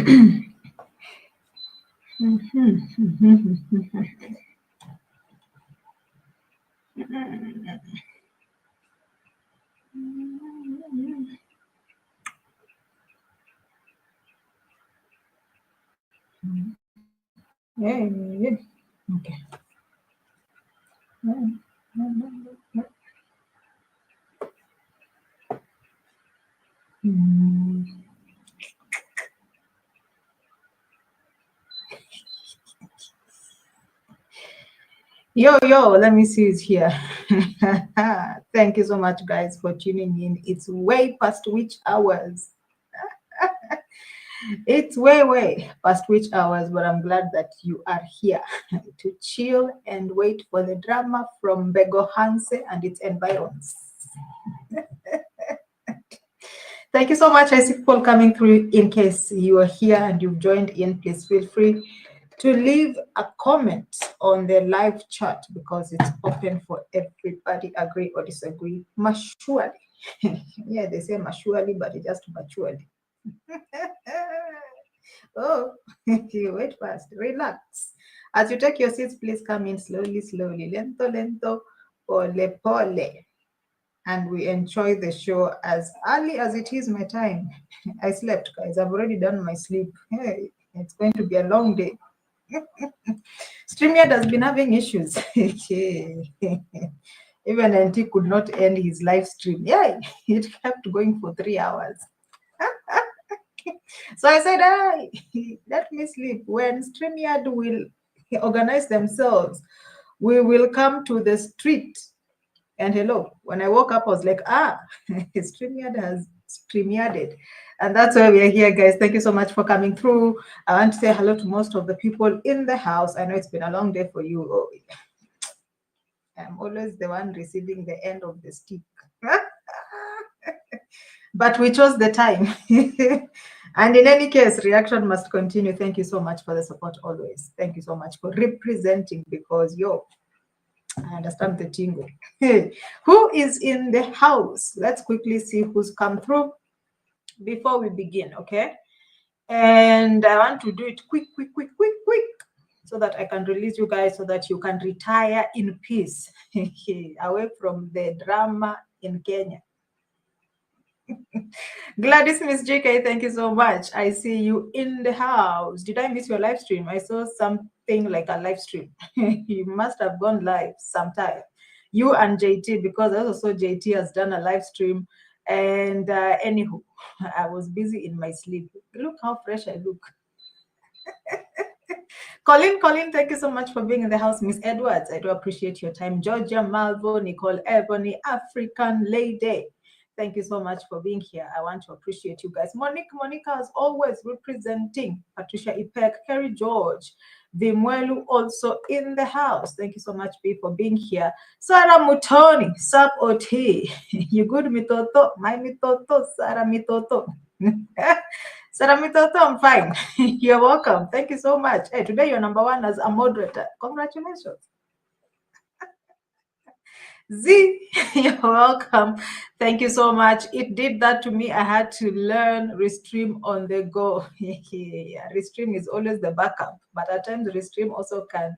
Okay. Yo, let me see who's here. Thank you so much, guys, for tuning in. It's way past which hours. It's way past which hours, but I'm glad that you are here to chill and wait for the drama from Bego Hanse and its environs. Thank you so much. I see people coming through. In case you are here and you've joined in, please feel free to leave a comment on the live chat because it's open for everybody, agree or disagree. Maturely. Yeah, they say maturely, but it's just maturely. Oh, wait fast, relax. As you take your seats, please come in slowly, lento, pole. And we enjoy the show as early as it is my time. I slept, guys. I've already done my sleep. Hey, it's going to be a long day. StreamYard has been having issues. Even NT could not end his live stream. Yeah, it kept going for 3 hours. So I said, let me sleep. When StreamYard will organize themselves, we will come to the street. And hello, when I woke up, I was like, StreamYard has StreamYarded. And that's why we are here, guys. Thank you so much for coming through. I want to say hello to most of the people in the house. I know it's been a long day for you. Oh, I'm always the one receiving the end of the stick. But we chose the time. And in any case, reaction must continue. Thank you so much for the support always. Thank you so much for representing because I understand the tingle. Who is in the house? Let's quickly see who's come through before we begin, okay? And I want to do it quick, so that I can release you guys so that you can retire in peace away from the drama in Kenya. Gladys Miss JK, thank you so much. I see you in the house. Did I miss your live stream? I saw something like a live stream. You must have gone live sometime. You and JT, because I also saw JT has done a live stream. And anywho, I was busy in my sleep. Look how fresh I look. Colin, thank you so much for being in the house. Miss Edwards, I do appreciate your time. Georgia Malvo, Nicole Ebony, African Lady. Thank you so much for being here. I want to appreciate you guys. Monica, as always, representing. Patricia Ipek, Kerry George, Vimwelu also in the house. Thank you so much, B, for being here. Sarah Mutoni, Sap Oti. You good, Mitoto? My Mitoto, Sarah Mitoto. Sarah Mitoto, I'm fine. You're welcome. Thank you so much. Hey, today you're number one as a moderator. Congratulations. Z, you're welcome. Thank you so much. It did that to me. I had to learn Restream on the go. Restream is always the backup, but at times Restream also can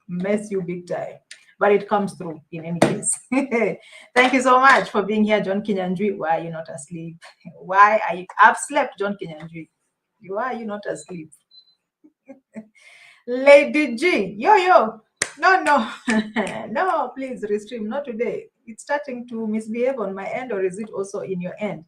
mess you big time. But it comes through in any case. Thank you so much for being here, John Kinyanjui. Why are you not asleep? Why are you? I've slept, John Kinyanjui. Why are you not asleep? Lady G, yo. No, no, please, Restream, not today. It's starting to misbehave on my end, or is it also in your end?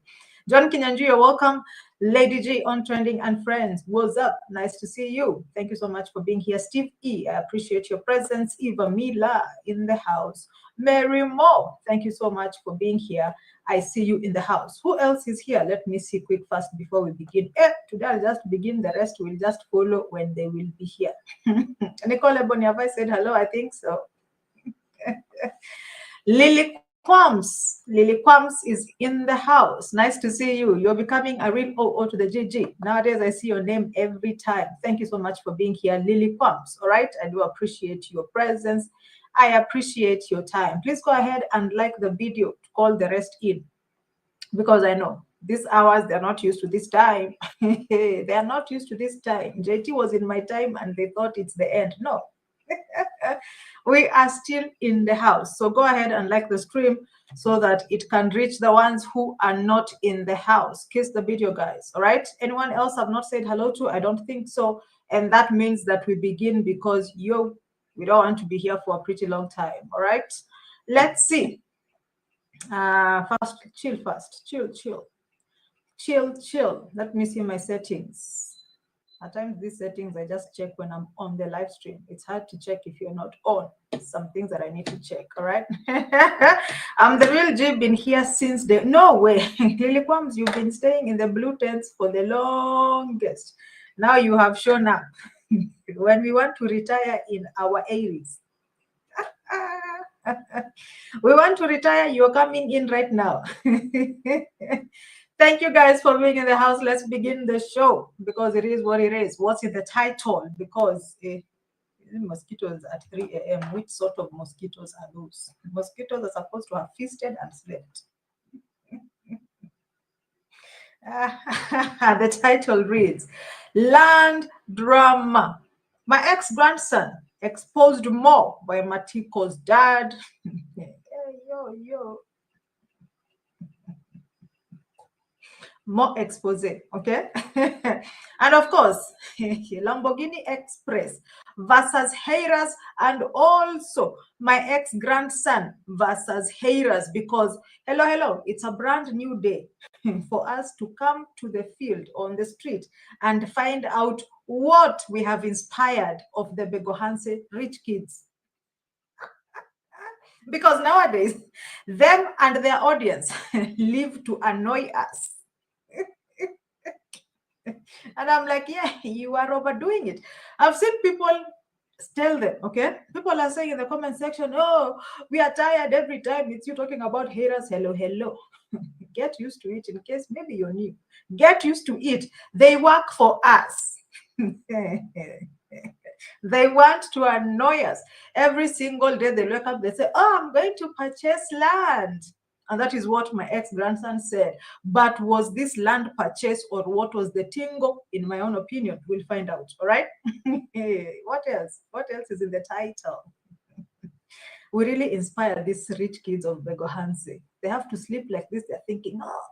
John Kinyanju, you're welcome. Lady G on Trending and Friends, what's up? Nice to see you. Thank you so much for being here. Steve E, I appreciate your presence. Eva Mila in the house. Mary Moore, thank you so much for being here. I see you in the house. Who else is here? Let me see quick fast before we begin. Today I'll just begin. The rest will just follow when they will be here. Nicole Ebony, have I said hello? I think so. Lily Quams is in the house. Nice to see you. You're becoming a real OO to the GG. Nowadays, I see your name every time. Thank you so much for being here, Lily Quams. All right, I do appreciate your presence. I appreciate your time. Please go ahead and like the video to call the rest in, because I know These hours, they're not used to this time. They are not used to this time. JT was in my time and they thought it's the end. No. We are still in the house. So go ahead and like the stream so that it can reach the ones who are not in the house. Kiss the video, guys. All right. Anyone else I've not said hello to? I don't think so. And that means that we begin because we don't want to be here for a pretty long time. All right. Let's see. First, chill first. Chill. Let me see my settings. At times, these settings I just check when I'm on the live stream. It's hard to check if you're not on. Some things that I need to check. All right. I'm the real G. Been here since the no way. Lily Kwams, you've been staying in the blue tents for the longest. Now you have shown up. When we want to retire in our 80s. We want to retire. You're coming in right now. Thank you guys for being in the house. Let's begin the show because it is what it is. What's in the title? Because mosquitoes at 3 a.m. Which sort of mosquitoes are those? Mosquitoes are supposed to have feasted and slept. The title reads, Land Drama. My ex-grandson exposed more by Matiko's dad. Yo. More expose, okay? And of course, Lamborghini Express versus Herraz, and also my ex-grandson versus Herraz, because hello, it's a brand new day for us to come to the field on the street and find out what we have inspired of the Begohanse rich kids. Because nowadays, them and their audience live to annoy us. And I'm like, yeah, you are overdoing it. I've seen people tell them, okay? People are saying in the comment section, oh, we are tired every time it's you talking about haters. Hello. Get used to it in case maybe you're new. Get used to it. They work for us. They want to annoy us. Every single day they wake up, they say, oh, I'm going to purchase land. And that is what my ex-grandson said. But was this land purchase or what was the tingo? In my own opinion, we'll find out. All right. What else? What else is in the title? We really inspire these rich kids of Begohanse. They have to sleep like this. They're thinking, oh,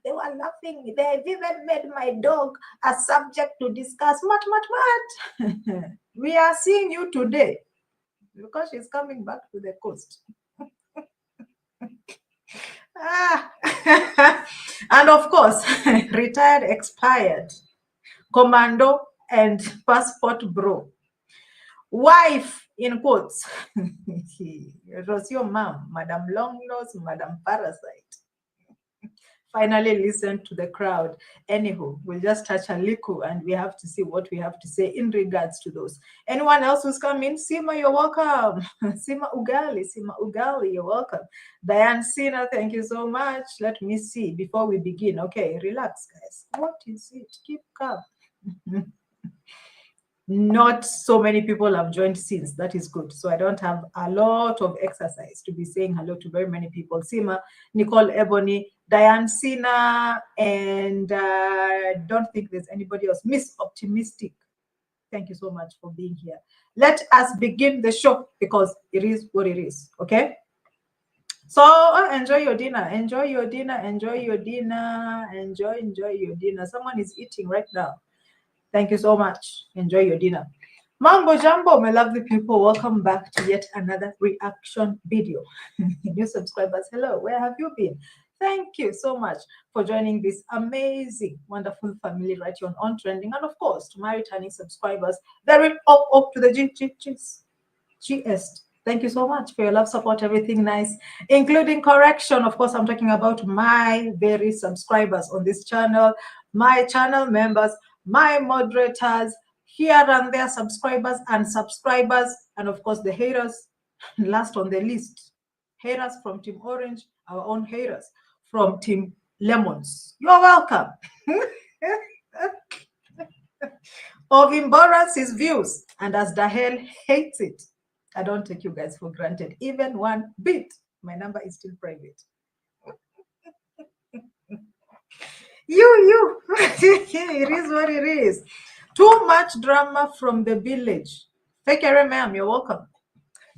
they were laughing. They've even made my dog a subject to discuss. What? We are seeing you today because she's coming back to the coast. And of course, retired, expired, commando, and passport bro. Wife, in quotes, Rocio mom, Madam Long Nose, Madam Parasite. Finally listened to the crowd. Anywho, we'll just touch a little and we have to see what we have to say in regards to those. Anyone else who's coming? Sima, you're welcome. Sima Ugali, you're welcome. Diane Sina, thank you so much. Let me see before we begin. Okay, relax, guys. What is it? Keep calm. Not so many people have joined since. That is good. So I don't have a lot of exercise to be saying hello to very many people. Sima, Nicole Ebony, Diane Sina, and don't think there's anybody else. Miss Optimistic. Thank you so much for being here. Let us begin the show because it is what it is. Okay? So enjoy your dinner. Enjoy your dinner. Someone is eating right now. Thank you so much. Enjoy your dinner. Mambo Jumbo, my lovely people. Welcome back to yet another reaction video. New subscribers, hello. Where have you been? Thank you so much for joining this amazing, wonderful family right here on Trending. And of course, to my returning subscribers, very up to the GS. Thank you so much for your love, support, everything nice, including correction. Of course, I'm talking about my very subscribers on this channel, my channel members, my moderators, here and there subscribers, and of course the haters. Last on the list, haters from Team Orange, our own haters from Team Lemons. You're welcome. Of embarrass his views, and as the hell hates it. I don't take you guys for granted, even one bit. My number is still private. You. It is what it is. Too much drama from the village. Take care, ma'am. You're welcome.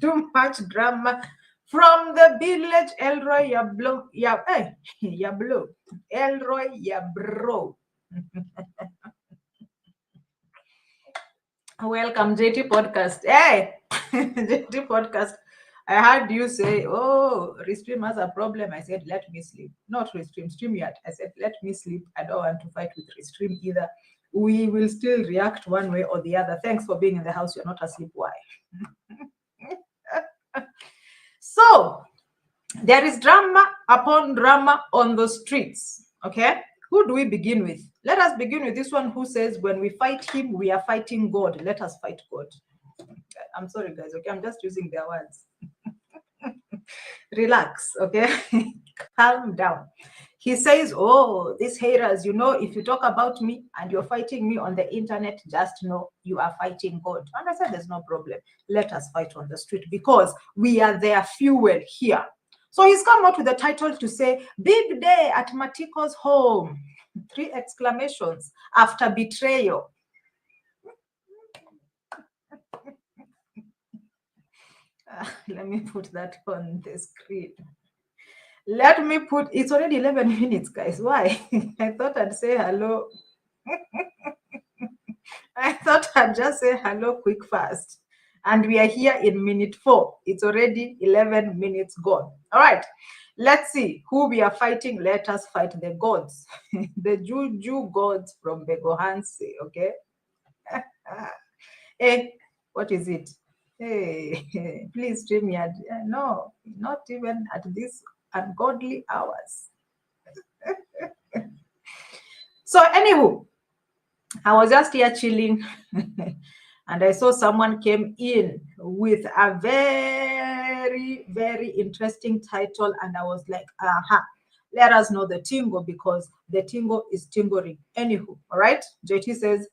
Too much drama from the village. Elroy, ya blow. Ya, hey, ya blow. Elroy, ya bro. Welcome, JT Podcast. Hey, JT Podcast. I heard you say, oh, Restream has a problem. I said, let me sleep. Not Restream, StreamYard. I said, let me sleep. I don't want to fight with Restream either. We will still react one way or the other. Thanks for being in the house. You're not asleep. Why? So, there is drama upon drama on the streets. Okay? Who do we begin with? Let us begin with this one who says, when we fight him, we are fighting God. Let us fight God. I'm sorry, guys. Okay, I'm just using their words. Relax, okay? Calm down. He says, oh, these haters, you know, if you talk about me and you're fighting me on the internet, just know you are fighting God. And I said, there's no problem. Let us fight on the street because we are their fuel here. So he's come out with the title to say, big day at Matiko's home. 3 exclamations after betrayal. Let me put that on the screen. Let me put, it's already 11 minutes, guys. Why? I thought I'd say hello. I thought I'd just say hello quick fast. And we are here in minute 4. It's already 11 minutes gone. All right. Let's see who we are fighting. Let us fight the gods. The Juju gods from Begohanse, okay? Hey, what is it? Hey, please stream me. No, not even at these ungodly hours. So, anywho, I was just here chilling and I saw someone came in with a very, very interesting title. And I was like, aha, let us know the tingo because the tingo is tingling. Anywho, all right? JT says,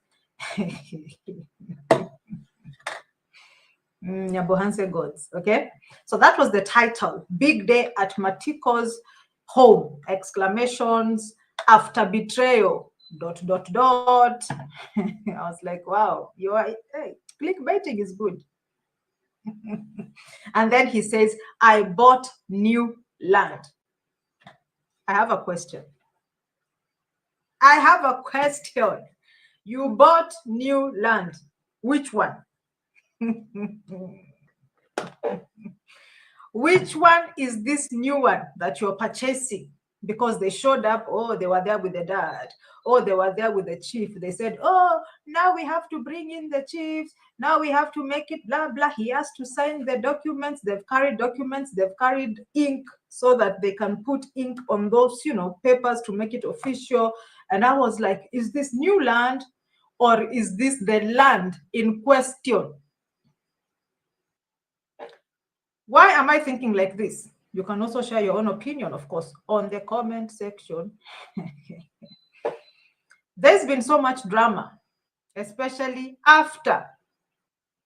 Nyabohanse gods, okay? So that was the title, Big Day at Matiko's home, exclamations, after betrayal, ... I was like, wow, you are, hey, clickbaiting is good. And then he says, I bought new land. I have a question. You bought new land. Which one? Which one is this new one that you're purchasing? Because they showed up, oh, they were there with the dad. Oh, they were there with the chief. They said, oh, now we have to bring in the chiefs. Now we have to make it blah, blah. He has to sign the documents. They've carried documents. They've carried ink so that they can put ink on those, you know, papers to make it official. And I was like, is this new land or is this the land in question? Why am I thinking like this? You can also share your own opinion, of course, on the comment section. There's been so much drama, especially after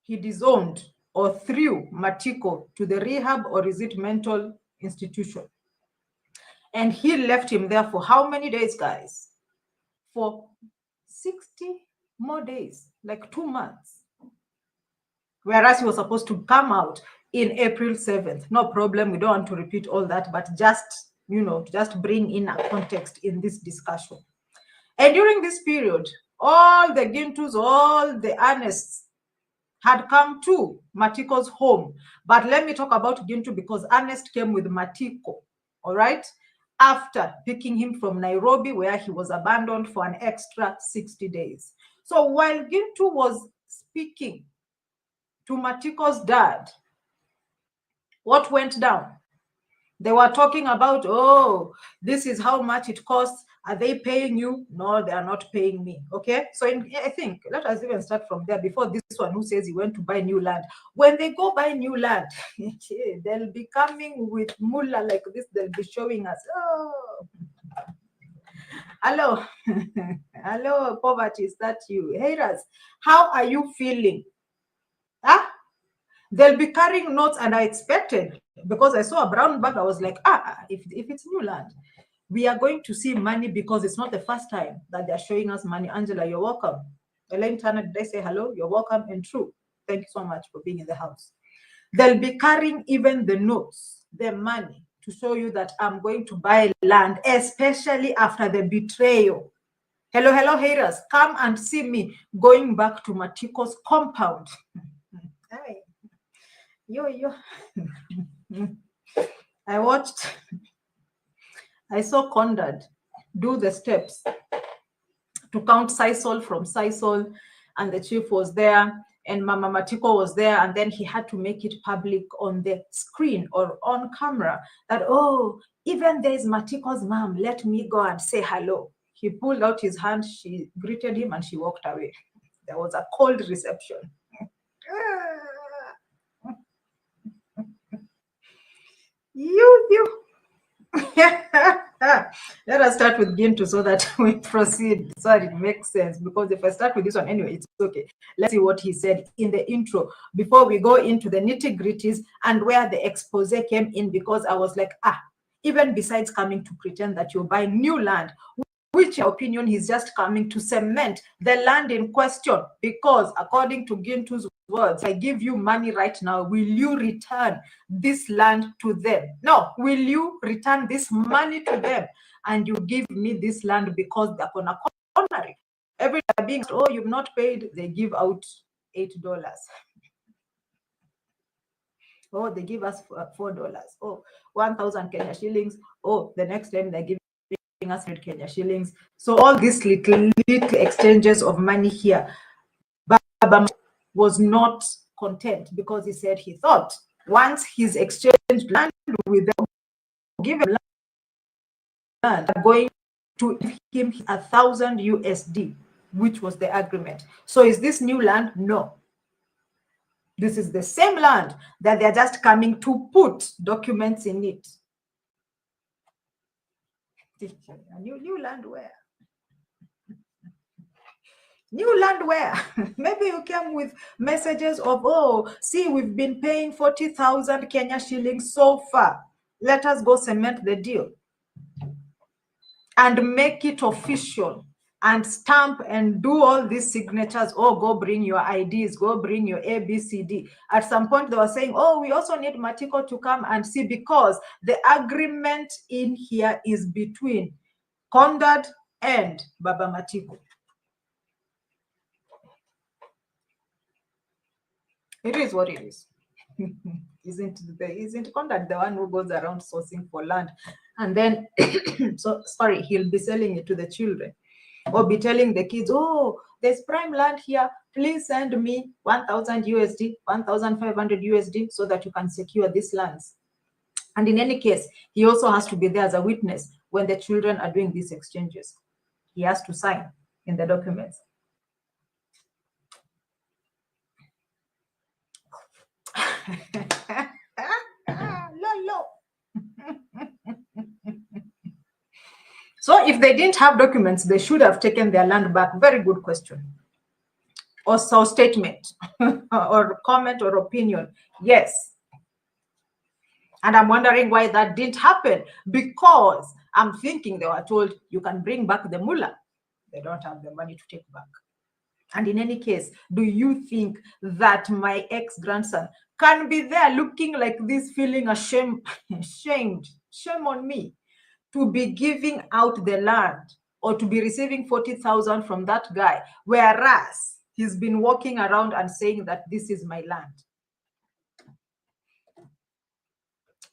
he disowned or threw Matiko to the rehab or is it mental institution. And he left him there for how many days, guys? For 60 more days, like 2 months. Whereas he was supposed to come out in April 7th. No problem. We don't want to repeat all that, but just, you know, just bring in a context in this discussion. And during this period, all the Gintus, all the Ernests had come to Matiko's home. But let me talk about Gintu because Ernest came with Matiko, all right? After picking him from Nairobi, where he was abandoned for an extra 60 days. So while Gintu was speaking to Matiko's dad, what went down? They were talking about, oh, this is how much it costs. Are they paying you? No, they are not paying me. Okay. So I think let us even start from there before this one who says he went to buy new land. When they go buy new land, they'll be coming with mullah like this. They'll be showing us, oh, hello, hello, poverty. Is that you? Herraz, how are you feeling? Huh? They'll be carrying notes, and I expected because I saw a brown bag. I was like, if it's new land, We are going to see money because it's not the first time that they're showing us money. Angela, you're welcome. Elaine Turner, did I say hello? You're welcome and true. Thank you so much for being in the house. They'll be carrying even the notes, the money, to show you that I'm going to buy land, especially after the betrayal. Hello, hello, haters. Come and see me going back to Matiko's compound. Hi. Yo. I saw Conrad do the steps to count Sisal from Sisal, and the chief was there, and Mama Matiko was there, and then he had to make it public on the screen or on camera that, oh, even there's Matiko's mom, let me go and say hello. He pulled out his hand, she greeted him, and she walked away. There was a cold reception. You. Let us start with Gintu so that we proceed, so that it makes sense. Because if I start with this one, anyway, it's okay. Let's see what he said in the intro before we go into the nitty-gritties and where the expose came in, because I was like, even besides coming to pretend that you're buying new land, which in opinion he's just coming to cement the land in question, because according to Gintu's words, I give you money right now, will you return this land to them? No, will you return this money to them and you give me this land because they're gonna corner it? Every time being, oh, you've not paid, they give out $8. Oh, they give us $4. Oh, 1,000 Kenya shillings. Oh, the next time they give us 100 Kenya shillings. So all these little exchanges of money here. Baba was not content, because he said he thought once he's exchanged land with them, given land, going to give him 1,000 USD, which was the agreement. So is this new land? No. This is the same land that they're just coming to put documents in it. New land where? New land where? Maybe you came with messages of, oh, see, we've been paying 40,000 Kenya shillings so far. Let us go cement the deal and make it official and stamp and do all these signatures. Oh, go bring your IDs, go bring your ABCD. At some point, they were saying, oh, we also need Matiko to come and see, because the agreement in here is between Conrad and Baba Matiko. It is what it is. Isn't Conrad the one who goes around sourcing for land, and then he'll be selling it to the children, or be telling the kids, oh, there's prime land here, please send me 1,000 USD, 1,500 USD, so that you can secure these lands. And in any case, he also has to be there as a witness when the children are doing these exchanges. He has to sign in the documents. Lolo. So if they didn't have documents, they should have taken their land back. Very good question. Or so statement or comment or opinion. Yes. And I'm wondering why that didn't happen, because I'm thinking they were told you can bring back the mullah. They don't have the money to take back. And in any case, do you think that my ex-grandson can be there looking like this, feeling ashamed, shame on me, to be giving out the land or to be receiving 40,000 from that guy, whereas he's been walking around and saying that this is my land?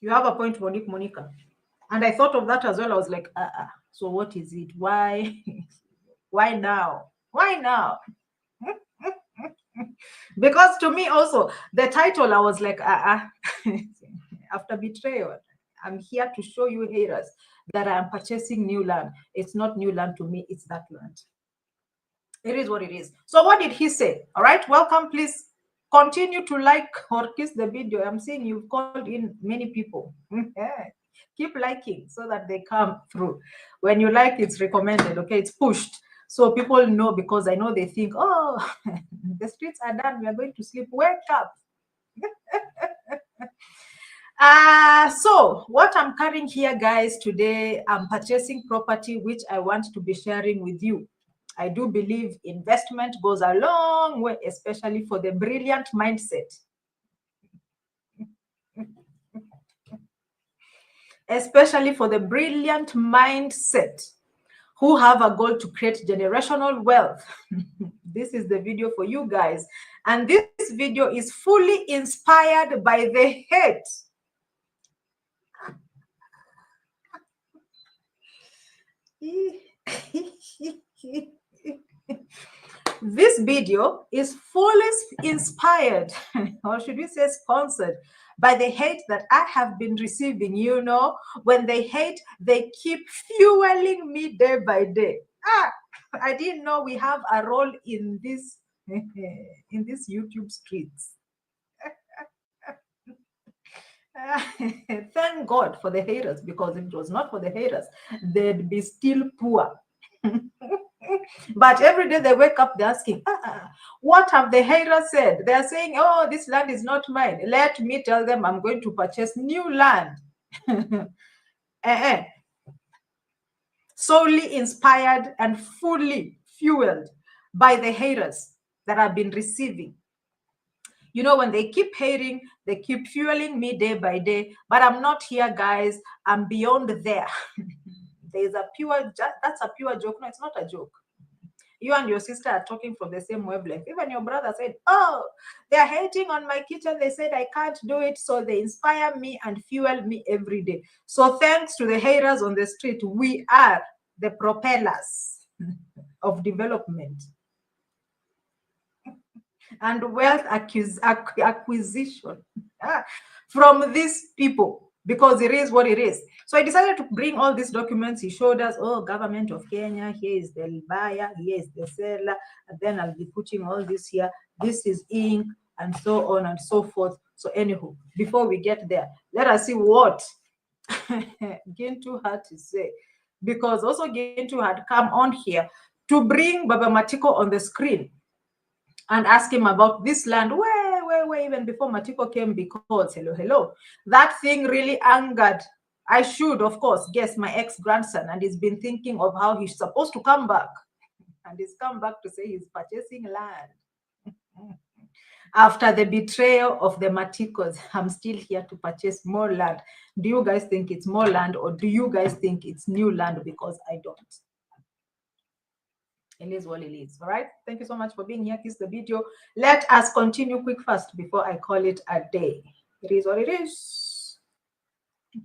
You have a point, Monica. And I thought of that as well. I was like, so what is it? Why? Why now? Why now? Because to me also, the title, I was like, after betrayal, I'm here to show you, haters, that I am purchasing new land. It's not new land to me, it's that land. It is what it is. So what did he say? All right, welcome. Please continue to like or kiss the video. I'm seeing you've called in many people. Keep liking so that they come through. When you like, it's recommended, okay? It's pushed. So people know, because I know they think, oh, the streets are done, we are going to sleep. Wake up. So what I'm carrying here, guys, today, I'm purchasing property which I want to be sharing with you. I do believe investment goes a long way, especially for the brilliant mindset. Especially for the brilliant mindset who have a goal to create generational wealth. This is the video for you guys. And this video is fully inspired by the hate. This video is fully inspired, or should we say sponsored, by the hate that I have been receiving. You know, when they hate, they keep fueling me day by day. I didn't know we have a role in this in these YouTube streets. Thank God for the haters, because if it was not for the haters, they'd be still poor. But every day they wake up, they're asking, what have the haters said? They're saying, oh, this land is not mine. Let me tell them I'm going to purchase new land. Solely inspired and fully fueled by the haters that I've been receiving. You know, when they keep hating, they keep fueling me day by day. But I'm not here, guys. I'm beyond there. There's a pure, that's a pure joke. No, it's not a joke. You and your sister are talking from the same wavelength. Even your brother said, oh, they're hating on my kitchen. They said I can't do it. So they inspire me and fuel me every day. So thanks to the haters on the street, we are the propellers of development and wealth acquisition from these people, because it is what it is. So I decided to bring all these documents. He showed us, oh, government of Kenya, here is the buyer, here is the seller, and then I'll be putting all this here. This is ink, and so on and so forth. So anyhow, before we get there, let us see what Gintu had to say, because also Gintu had come on here to bring Baba Matiko on the screen and ask him about this land way even before Matiko came, because hello, that thing really angered, I should of course guess, my ex-grandson, and he's been thinking of how he's supposed to come back, and he's come back to say he's purchasing land. After the betrayal of the Matikos, I'm still here to purchase more land. Do you guys think it's more land, or do you guys think it's new land? Because I don't. It is what it is. All right. Thank you so much for being here. Kiss the video. Let us continue quick fast before I call it a day. It is what it is.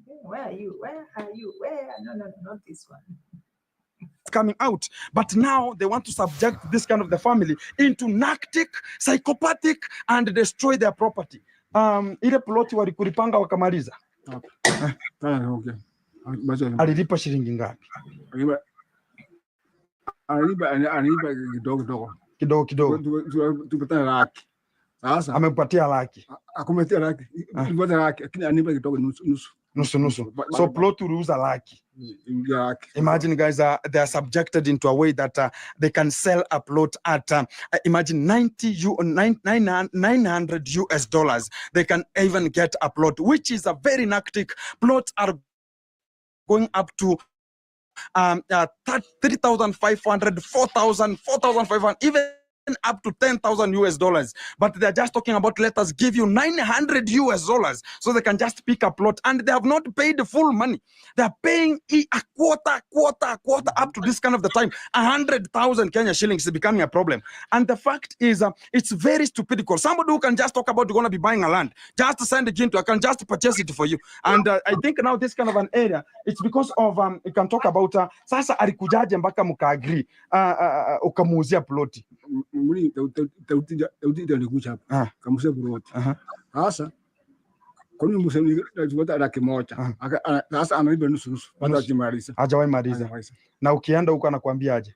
Where are you? Where are you? Where? No, not this one. Coming out, but now they want to subject this kind of the family into narcotic, psychopathic, and destroy their property. Ile ploti walikulipanga wakamaliza. Okay. Alilipa shilingi ngapi? Anipa kidogo. Tupata laki. Sasa amepatia laki. Akumetia laki. Tupata laki, lakini anipa kidogo nusu. So plot uliuza laki. Imagine, guys, they are subjected into a way that they can sell a plot at imagine 900 US dollars. They can even get a plot, which is a very narcotic. Plots are going up to 3,500, 4,000, 4,500, even up to 10,000 US dollars. But they're just talking about, let us give you 900 US dollars so they can just pick a plot, and they have not paid the full money. They're paying a quarter up to this kind of the time. 100,000 Kenya shillings is becoming a problem. And the fact is, it's very stupid, because somebody who can just talk about you're going to be buying a land, just send it into, I can just purchase it for you. And I think now this kind of an area, it's because of, you can talk about, sasa alikujaje mpaka muka agree, ukamuuzia ploti. Muli tauti alikuja hapa kamuuzia ploti. Sasa kwa nini msemi tunataka laki moja? Sasa anaiba nusu baada ya kumaliza. Hajawahi maliza. Na ukienda huko anakuambia aje?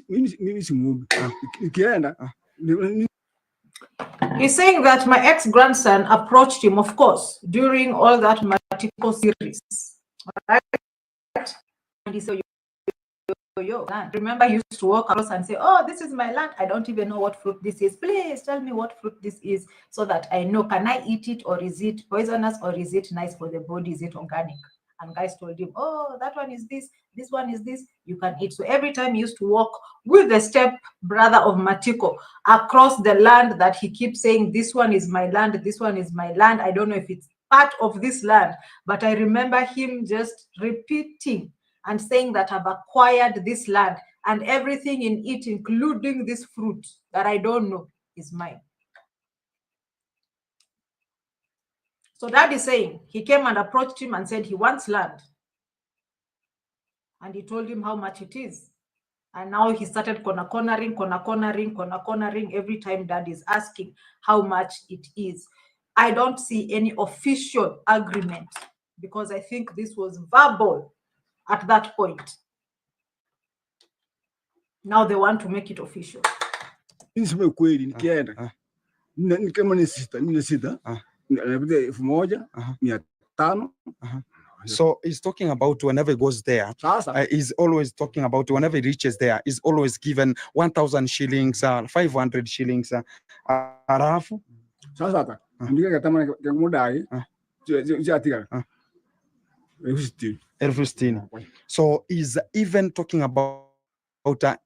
Mimi si muumbi. Ukienda He's saying that my ex-grandson approached him, of course, during all that Matiko series. Right? And he said, yo land. Remember, he used to walk across and say, oh, this is my land. I don't even know what fruit this is. Please tell me what fruit this is so that I know, can I eat it, or is it poisonous, or is it nice for the body? Is it organic? And guys told him, oh, that one is this one is this, you can eat. So every time he used to walk with the step brother of Matiko across the land that he keeps saying, this one is my land, this one is my land. I don't know if it's part of this land, but I remember him just repeating and saying that I've acquired this land and everything in it, including this fruit that I don't know, is mine. So Dad is saying he came and approached him and said he wants land. And he told him how much it is. And now he started cornering every time Dad is asking how much it is. I don't see any official agreement because I think this was verbal at that point. Now they want to make it official. Niseme kweli nikienda. Kama ni sita, napata 1,500. So he's talking about whenever he goes there, he's always talking about whenever he reaches there, he's always given 1,000 shillings, 500 shillings. Arafu. Sasa ndika katama kamudai. So he's even talking about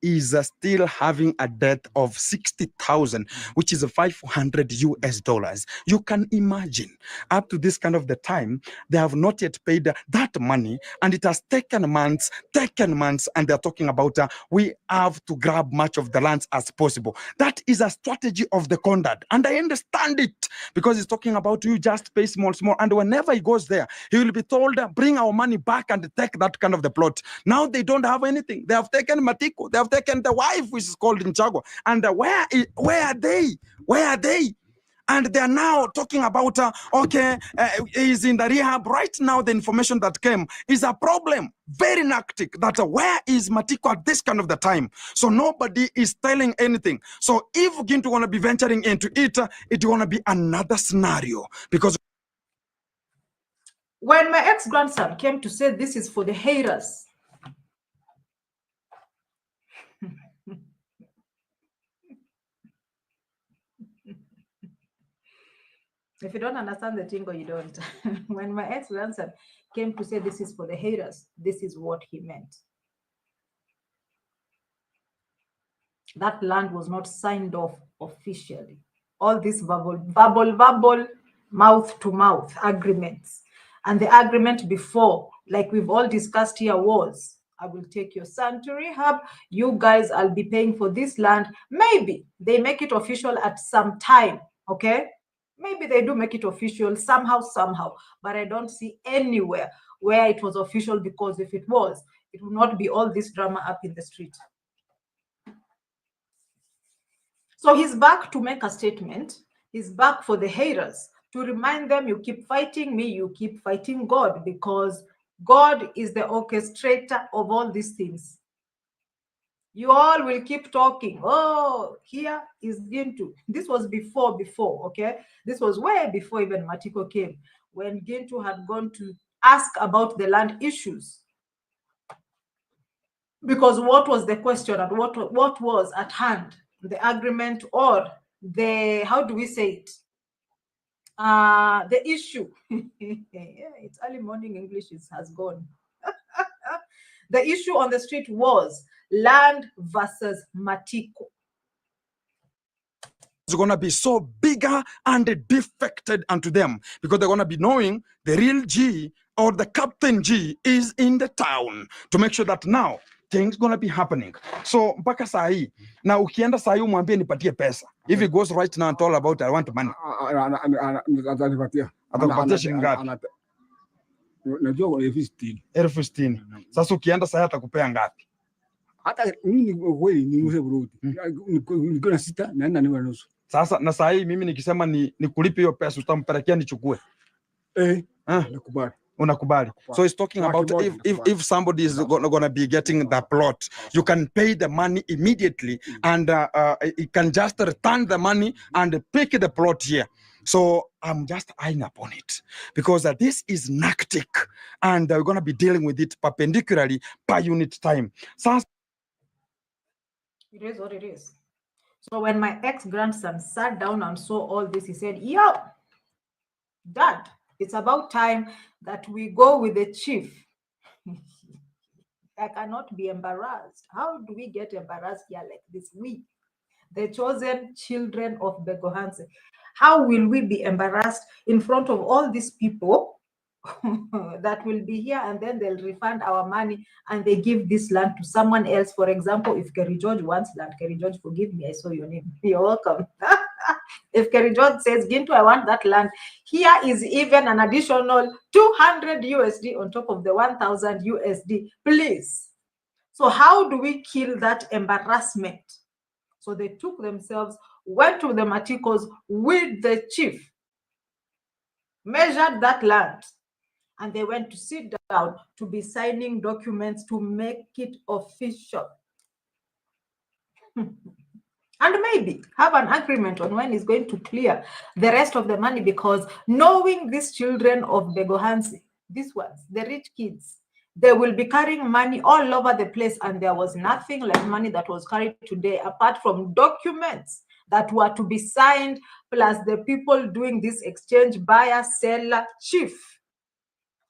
is still having a debt of 60,000, which is $500. You can imagine, up to this kind of the time, they have not yet paid that money, and it has taken months, and they're talking about we have to grab much of the lands as possible. That is a strategy of the Condad, and I understand it, because he's talking about you just pay small, and whenever he goes there, he will be told, bring our money back and take that kind of the plot. Now they don't have anything. They have taken Matiko. They have taken the wife, which is called Nchago. And where are they? Where are they? And they're now talking about, he's in the rehab. Right now, the information that came is a problem. Very narcotic. That where is Matiko at this kind of the time? So nobody is telling anything. So if Gintu want to be venturing into it, it's going to be another scenario. Because when my ex-grandson came to say this is for the Herraz, if you don't understand the tingo, you don't. When my ex-grandson came to say this is for the Herraz, this is what he meant. That land was not signed off officially. All this verbal, mouth-to-mouth agreements. And the agreement before, like we've all discussed here, was, I will take your son to rehab. You guys, I'll be paying for this land. Maybe they make it official at some time, okay? Maybe they do make it official somehow, but I don't see anywhere where it was official, because if it was, it would not be all this drama up in the street. So he's back to make a statement. He's back for the Herraz to remind them, you keep fighting me, you keep fighting God, because God is the orchestrator of all these things. You all will keep talking. Oh, here is Gintu. This was before, okay? This was way before even Matiko came, when Gintu had gone to ask about the land issues. Because what was the question and what was at hand? The agreement, or the, how do we say it? The issue. Yeah, it's early morning English has gone. The issue on the street was land versus Matiko. It's going to be so bigger and defected unto them, because they're going to be knowing the real G, or the Captain G, is in the town, to make sure that now things going to be happening. So mpaka saa hii, na ukienda saa hii umwambie nipatie pesa, if he goes right now and all about I want money, atakupatia shilingi ngapi? Najua kwa 15. 60,000. Sasa ukienda saa hii atakupea ngapi? Hata mimi kweli ni mzee burudi. Niko na sita naenda ni nusu. Sasa na saa hii mimi nikisema nikulipe hiyo pesa, utampelekea nichukue? Nakubali. Unakubali. So he's talking about if somebody is gonna be getting the plot, you can pay the money immediately, and he can just return the money and pick the plot here. So I'm just eyeing upon it, because this is narcotic, and we're gonna be dealing with it perpendicularly per unit time. So It is what it is. So when my ex-grandson sat down and saw all this, he said, yo, Dad, it's about time that we go with the chief. I cannot be embarrassed. How do we get embarrassed here like this? We, the chosen children of Begohanse. How will we be embarrassed in front of all these people that will be here, and then they'll refund our money and they give this land to someone else? For example, if Kerry George wants land, Kerry George, forgive me, I saw your name. You're welcome. If Kerry George says, Ginto, I want that land, here is even an additional 200 USD on top of the 1,000 USD, please. So how do we kill that embarrassment? So they took themselves, went to the Matikos with the chief, measured that land, and they went to sit down to be signing documents to make it official. And maybe have an agreement on when he's going to clear the rest of the money, because knowing these children of Begohansi, these ones, the rich kids, they will be carrying money all over the place, and there was nothing like money that was carried today apart from documents that were to be signed, plus the people doing this exchange, buyer, seller, chief,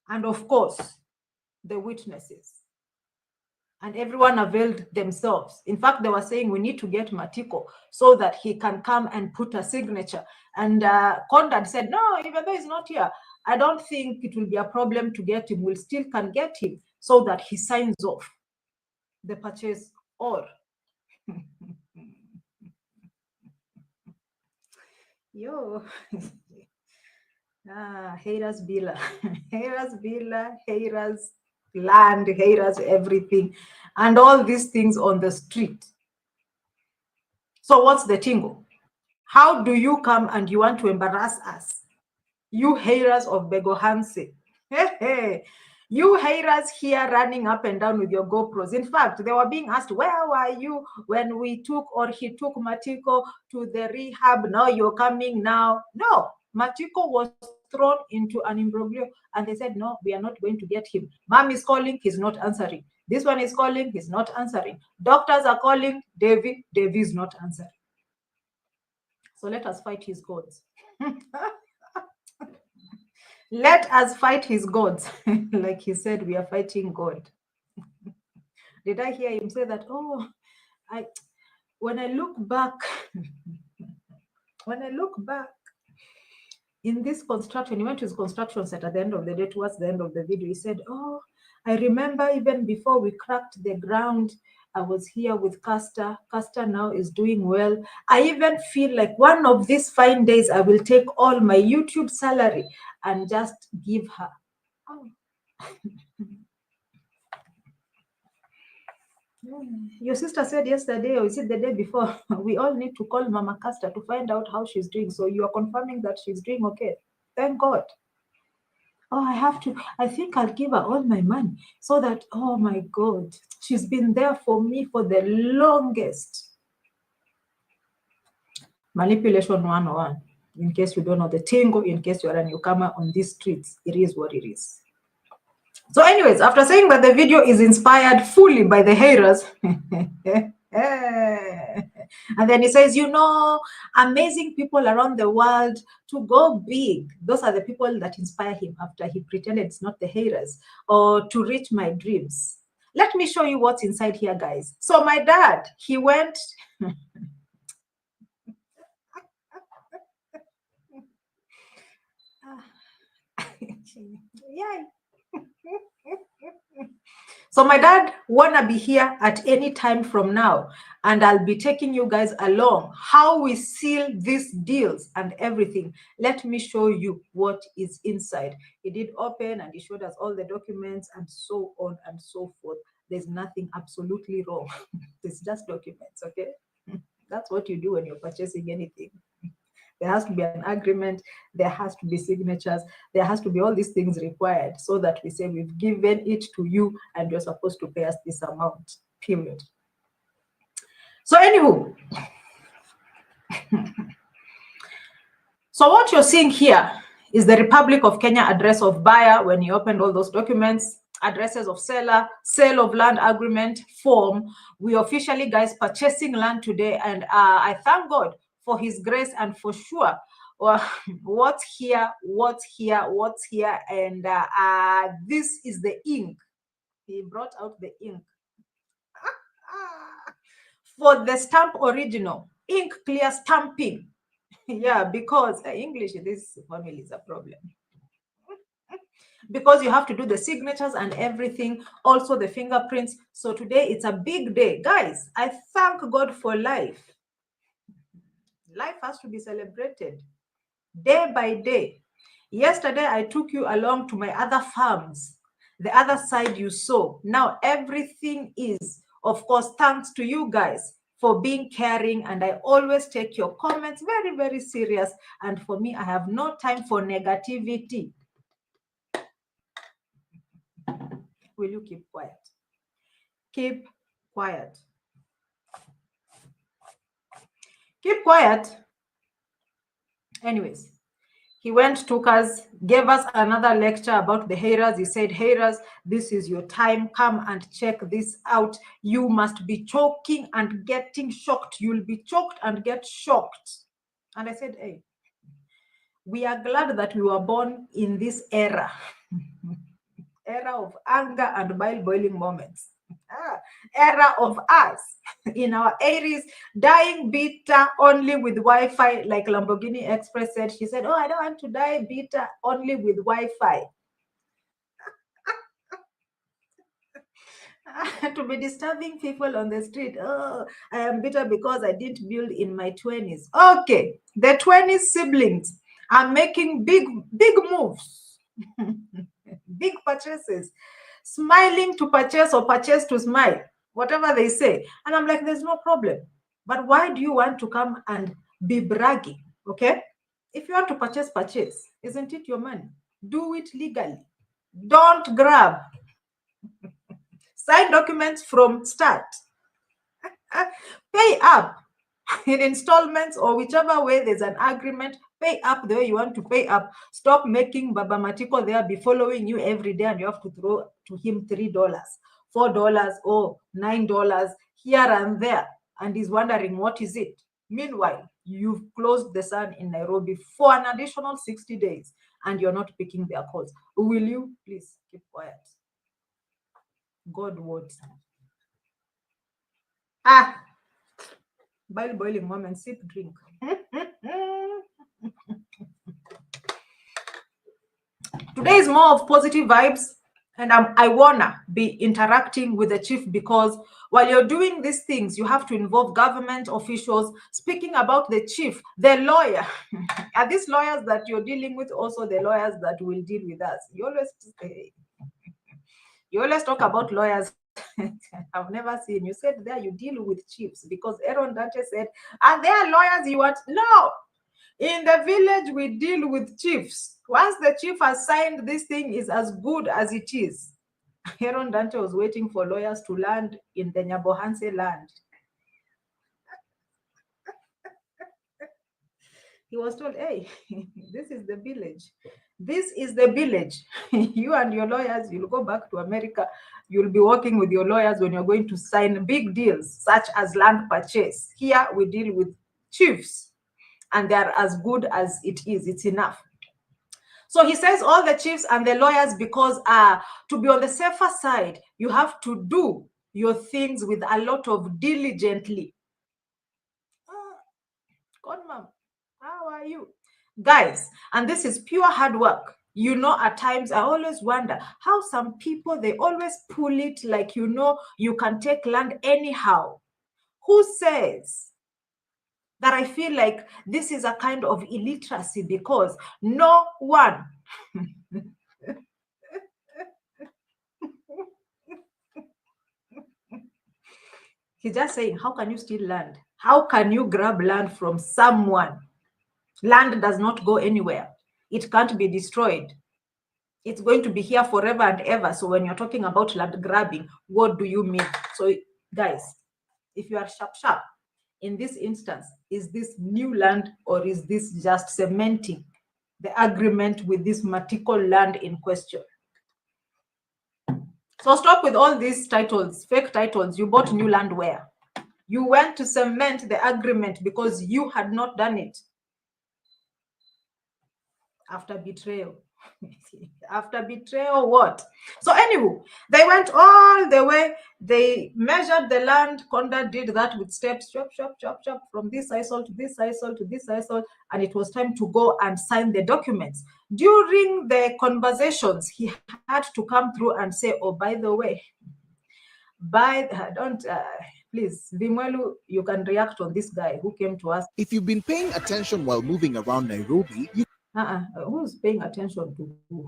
and of course, the witnesses. And everyone availed themselves. In fact, they were saying we need to get Matiko so that he can come and put a signature. And Conrad said, no, even though he's not here, I don't think it will be a problem to get him. We'll still can get him so that he signs off the purchase or. Yo. Herraz Bila. Herraz Bila, Herraz land, Herraz everything, and all these things on the street. So what's the tingle? How do you come and you want to embarrass us? You Herraz of Begohanse. Hey, you Herraz here running up and down with your GoPros. In fact, they were being asked, where were you when we took, or he took Matiko to the rehab? Now you're coming now. No, Matiko was thrown into an imbroglio, and they said, no, we are not going to get him. Mom is calling, he's not answering. This one is calling, he's not answering. Doctors are calling, Davy is not answering. So let us fight his gods. Let us fight his gods. Like he said, we are fighting God. Did I hear him say that? Oh, when I look back, in this construction, he went to his construction site at the end of the day, towards the end of the video, he said, oh, I remember even before we cracked the ground, I was here with Castor. Castor now is doing well. I even feel like one of these fine days, I will take all my YouTube salary and just give her. Oh. Your sister said yesterday, or is it the day before, we all need to call Mama Castor to find out how she's doing. So you are confirming that she's doing okay. Thank God. Oh, I think I'll give her all my money so that, oh my God, she's been there for me for the longest. Manipulation 101. In case you don't know the tingle, in case you're a newcomer on these streets, it is what it is. So anyways, after saying that the video is inspired fully by the Herraz, and then he says, you know, amazing people around the world to go big. Those are the people that inspire him after he pretended it's not the Herraz, or to reach my dreams. Let me show you what's inside here, guys. So my dad, he went... Yay. So my dad wanna be here at any time from now, and I'll be taking you guys along how we seal these deals and everything. Let me show you what is inside. He did open and he showed us all the documents and so on and so forth. There's nothing absolutely wrong. It's just documents, okay? That's what you do when you're purchasing anything. There has to be an agreement, there has to be signatures, there has to be all these things required so that we say we've given it to you and you're supposed to pay us this amount, period. So anywho, so what you're seeing here is the Republic of Kenya address of buyer when he opened all those documents. addresses of seller, sale of land agreement form. We officially, guys, purchasing land today, and I thank God for His grace, and for sure, what's here, and this is the ink. He brought out the ink for the stamp original, ink clear stamping. Yeah, because English in this family is a problem. Because you have to do the signatures and everything, also the fingerprints. So today it's a big day. Guys, I thank God for life. Life has to be celebrated day by day. Yesterday, I took you along to my other farms. The other side you saw. Now everything is, of course, thanks to you guys for being caring, and I always take your comments very, very serious. And for me, I have no time for negativity. Will you keep quiet? Keep quiet. Keep quiet. Anyways, he went, took us, gave us another lecture about the Herraz. He said, Herraz, this is your time. Come and check this out. You must be choking and getting shocked. You'll be choked and get shocked. And I said, hey, we are glad that we were born in this era. Era of anger and bile-boiling moments. Era of us in our 80s, dying bitter only with Wi-Fi, like Lamborghini Express said. She said, oh, I don't want to die bitter only with Wi-Fi. To be disturbing people on the street. Oh, I am bitter because I didn't build in my 20s. Okay, the 20s siblings are making big moves. Big purchases, smiling to purchase or purchase to smile, whatever they say. And I'm like, there's no problem. But why do you want to come and be bragging? Okay, if you want to purchase, isn't it your money? Do it legally. Don't grab. Sign documents from start. Pay up in installments, or whichever way there's an agreement. Pay up the way you want to pay up. Stop making Baba Matiko there be following you every day, and you have to throw to him $3, $4, or $9 here and there, and he's wondering what is it. Meanwhile, you've closed the sun in Nairobi for an additional 60 days, and you're not picking their calls. Will you please keep quiet? God words. Boiling moment, sip, drink. Today is more of positive vibes, and I wanna be interacting with the chief, because while you're doing these things, you have to involve government officials. Speaking about the chief, the lawyer, are these lawyers that you're dealing with also the lawyers that will deal with us? You always talk about lawyers. I've never seen you said there you deal with chiefs, because Aaron Dante said, are there lawyers you want? No. In the village, we deal with chiefs. Once the chief has signed, this thing is as good as it is. Aaron Dante was waiting for lawyers to land in the Nyabohanse land. He was told, hey, this is the village. This is the village. You and your lawyers, you'll go back to America. You'll be working with your lawyers when you're going to sign big deals, such as land purchase. Here, we deal with chiefs, and they're as good as it is. It's enough. So he says all the chiefs and the lawyers, because to be on the safer side, you have to do your things with a lot of diligently. God, ma'am, how are you? Guys, and this is pure hard work. You know, at times I always wonder how some people, they always pull it like, you know, you can take land anyhow. Who says that? I feel like this is a kind of illiteracy, because no one he's just saying, how can you steal land? How can you grab land from someone? Land does not go anywhere. It can't be destroyed. It's going to be here forever and ever. So when you're talking about land grabbing, what do you mean? So guys, if you are sharp, in this instance, is this new land, or is this just cementing the agreement with this Matiko land in question? So stop with all these titles, fake titles. You bought new land where? You went to cement the agreement because you had not done it. After betrayal. After betrayal, what? So anywho, they went all the way. They measured the land. Conda did that with steps, chop, chop, chop, chop, from this isol to this isol to this isol, and it was time to go and sign the documents. During the conversations, he had to come through and say, oh, by the way, please, Vimwelu, you can react on this guy who came to us. If you've been paying attention while moving around Nairobi, who's paying attention to who?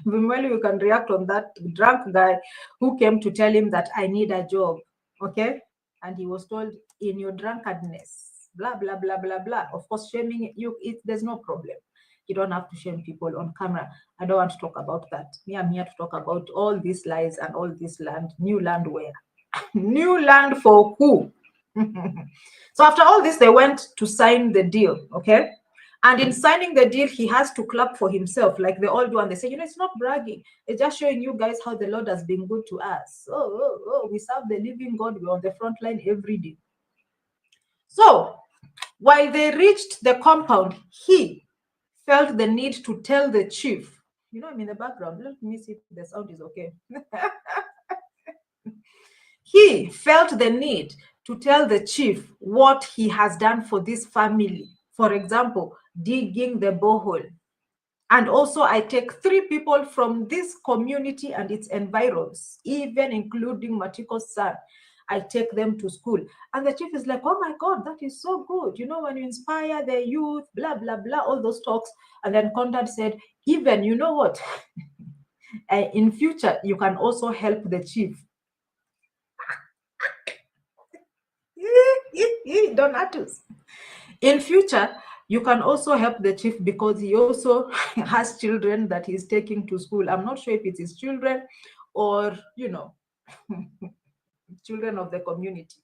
Vimwelu, you can react on that drunk guy who came to tell him that I need a job, okay? And he was told, in your drunkenness, blah, blah, blah, blah, blah. Of course, shaming you, there's no problem. You don't have to shame people on camera. I don't want to talk about that. Me, I'm here to talk about all these lies and all this land, new land where? New land for who? So after all this, they went to sign the deal, okay? And in signing the deal, he has to clap for himself like they all do. And they say, it's not bragging. It's just showing you guys how the Lord has been good to us. We serve the living God. We're on the front line every day. So while they reached the compound, he felt the need to tell the chief, I'm in the background. Let me see if the sound is okay. He felt the need to tell the chief what he has done for this family. For example, digging the borehole. And also, I take 3 people from this community and its environs, even including Matiko's son. I take them to school. And the chief is like, oh my God, that is so good. When you inspire the youth, blah, blah, blah, all those talks. And then Conrad said, even, you know what? In future, you can also help the chief. Donatus. In future, you can also help the chief because he also has children that he's taking to school. I'm not sure if it's his children or, children of the community.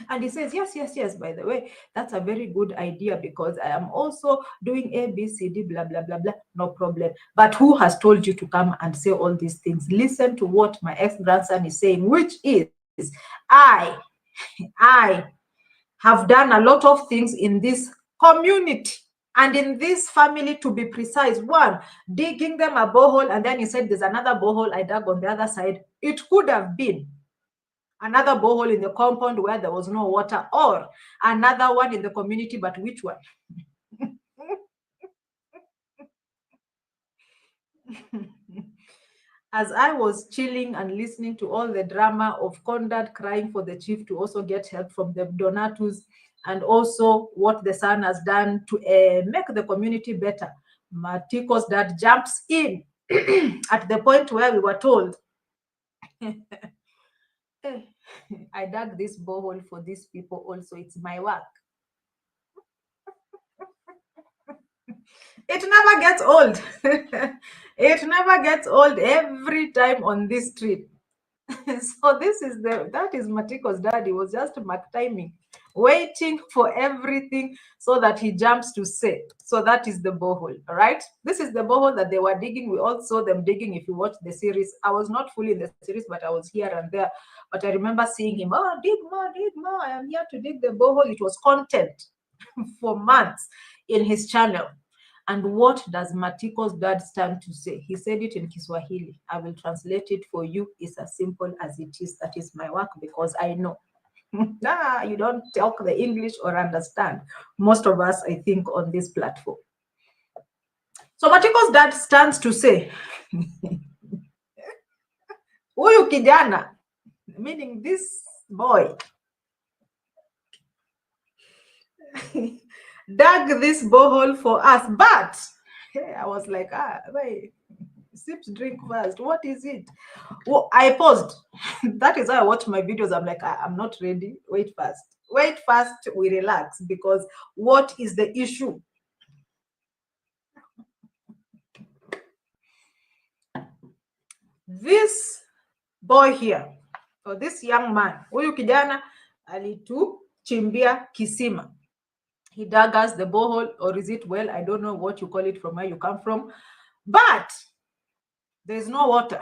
And he says, yes, by the way, that's a very good idea because I am also doing A, B, C, D, blah, blah, blah, blah, no problem. But who has told you to come and say all these things? Listen to what my ex-grandson is saying, which is, I have done a lot of things in this community and in this family, to be precise. 1, digging them a borehole, and then he said there's another borehole I dug on the other side. It could have been another borehole in the compound where there was no water, or another one in the community, but which one? As I was chilling and listening to all the drama of Conrad crying for the chief to also get help from the Donatus, and also what the son has done to make the community better, Matiko's dad jumps in at the point where we were told, I dug this borehole for these people also. It's my work. It never gets old. It never gets old every time on this trip. So that is Matiko's dad. He was just mark timing, waiting for everything so that he jumps to say. So that is the borehole, all right? This is the borehole that they were digging. We all saw them digging if you watch the series. I was not fully in the series, but I was here and there. But I remember seeing him, dig more. I am here to dig the borehole. It was content for months in his channel. And what does Matiko's dad stand to say? He said it in Kiswahili. I will translate it for you. It's as simple as it is. That is my work because I know. You don't talk the English or understand. Most of us, I think, on this platform. So Matiko's dad stands to say, Huyu kijana, meaning this boy, dug this borehole for us, but I was like, wait, sips drink first. What is it? Well, I paused. That is why I watch my videos. I'm like, I'm not ready. Wait first. We relax, because what is the issue? This boy here, or this young man, huyu kijana alituchimbia kisima. He dug us the borehole, or is it well? I don't know what you call it from where you come from. But There's no water.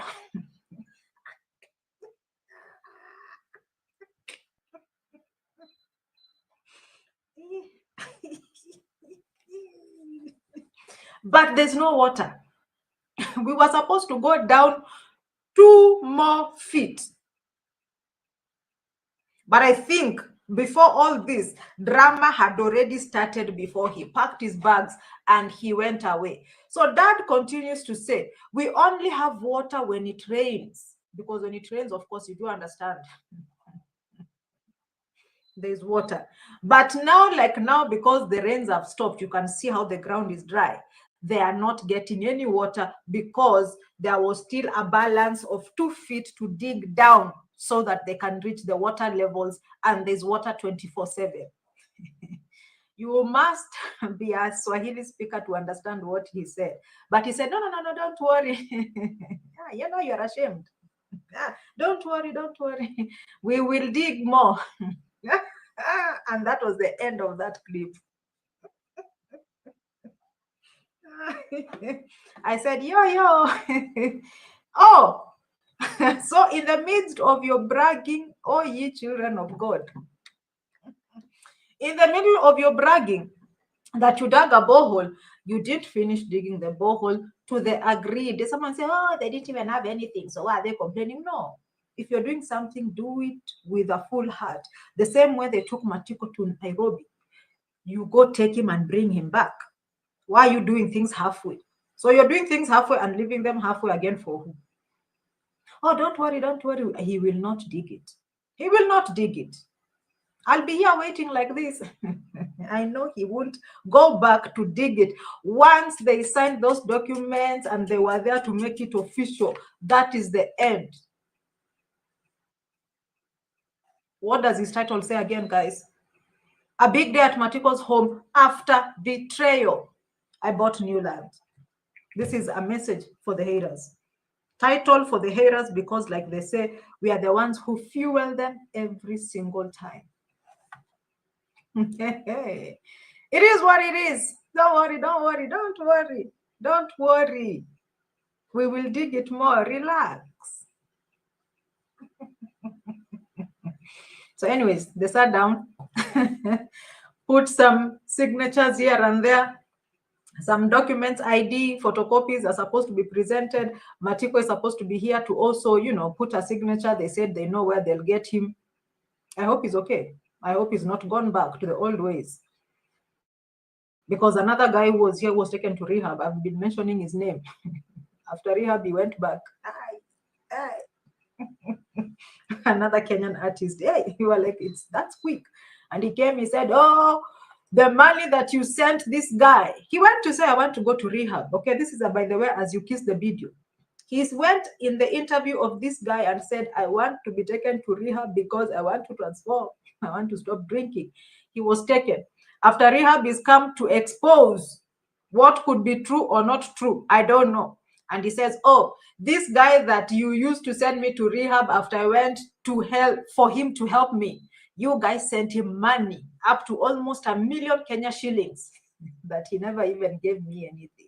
But there's no water. We were supposed to go down 2 more feet. But I think before all this, drama had already started before he packed his bags and he went away. So Dad continues to say, we only have water when it rains. Because when it rains, of course, you do understand. There's water. But now, because the rains have stopped, you can see how the ground is dry. They are not getting any water because there was still a balance of 2 feet to dig down so that they can reach the water levels, and there's water 24/7. You must be a Swahili speaker to understand what he said. But he said, no, don't worry. You're ashamed. Don't worry. We will dig more. And that was the end of that clip. I said, yo. Oh, so in the midst of your bragging, oh ye children of God, in the middle of your bragging that you dug a borehole, you didn't finish digging the borehole to the agreed. Someone say, oh, they didn't even have anything, so why are they complaining? No. If you're doing something, do it with a full heart. The same way they took Matiko to Nairobi. You go take him and bring him back. Why are you doing things halfway? So you're doing things halfway and leaving them halfway again for who? Oh, don't worry. He will not dig it. He will not dig it. I'll be here waiting like this. I know he won't go back to dig it. Once they signed those documents and they were there to make it official, that is the end. What does his title say again, guys? A big day at Matiko's home after betrayal. I bought new land. This is a message for the haters. Title for the haters because, like they say, we are the ones who fuel them every single time. It is what it is. Don't worry. We will dig it more. Relax. So anyways, they sat down, put some signatures here and there. Some documents, ID, photocopies are supposed to be presented. Matiko is supposed to be here to also, put a signature. They said they know where they'll get him. I hope he's okay. I hope he's not gone back to the old ways. Because another guy who was here was taken to rehab. I've been mentioning his name. After rehab, he went back. Another Kenyan artist. Hey, you were like, that's quick. And he came, he said, oh, the money that you sent this guy. He went to say, I want to go to rehab. Okay, this is, by the way, as you kiss the video. He went in the interview of this guy and said, I want to be taken to rehab because I want to transform. I want to stop drinking. He was taken. After rehab is come to expose what could be true or not true. I don't know. And he says, oh, this guy that you used to send me to rehab after I went to help for him to help me, you guys sent him money up to almost 1 million Kenya shillings that he never even gave me anything.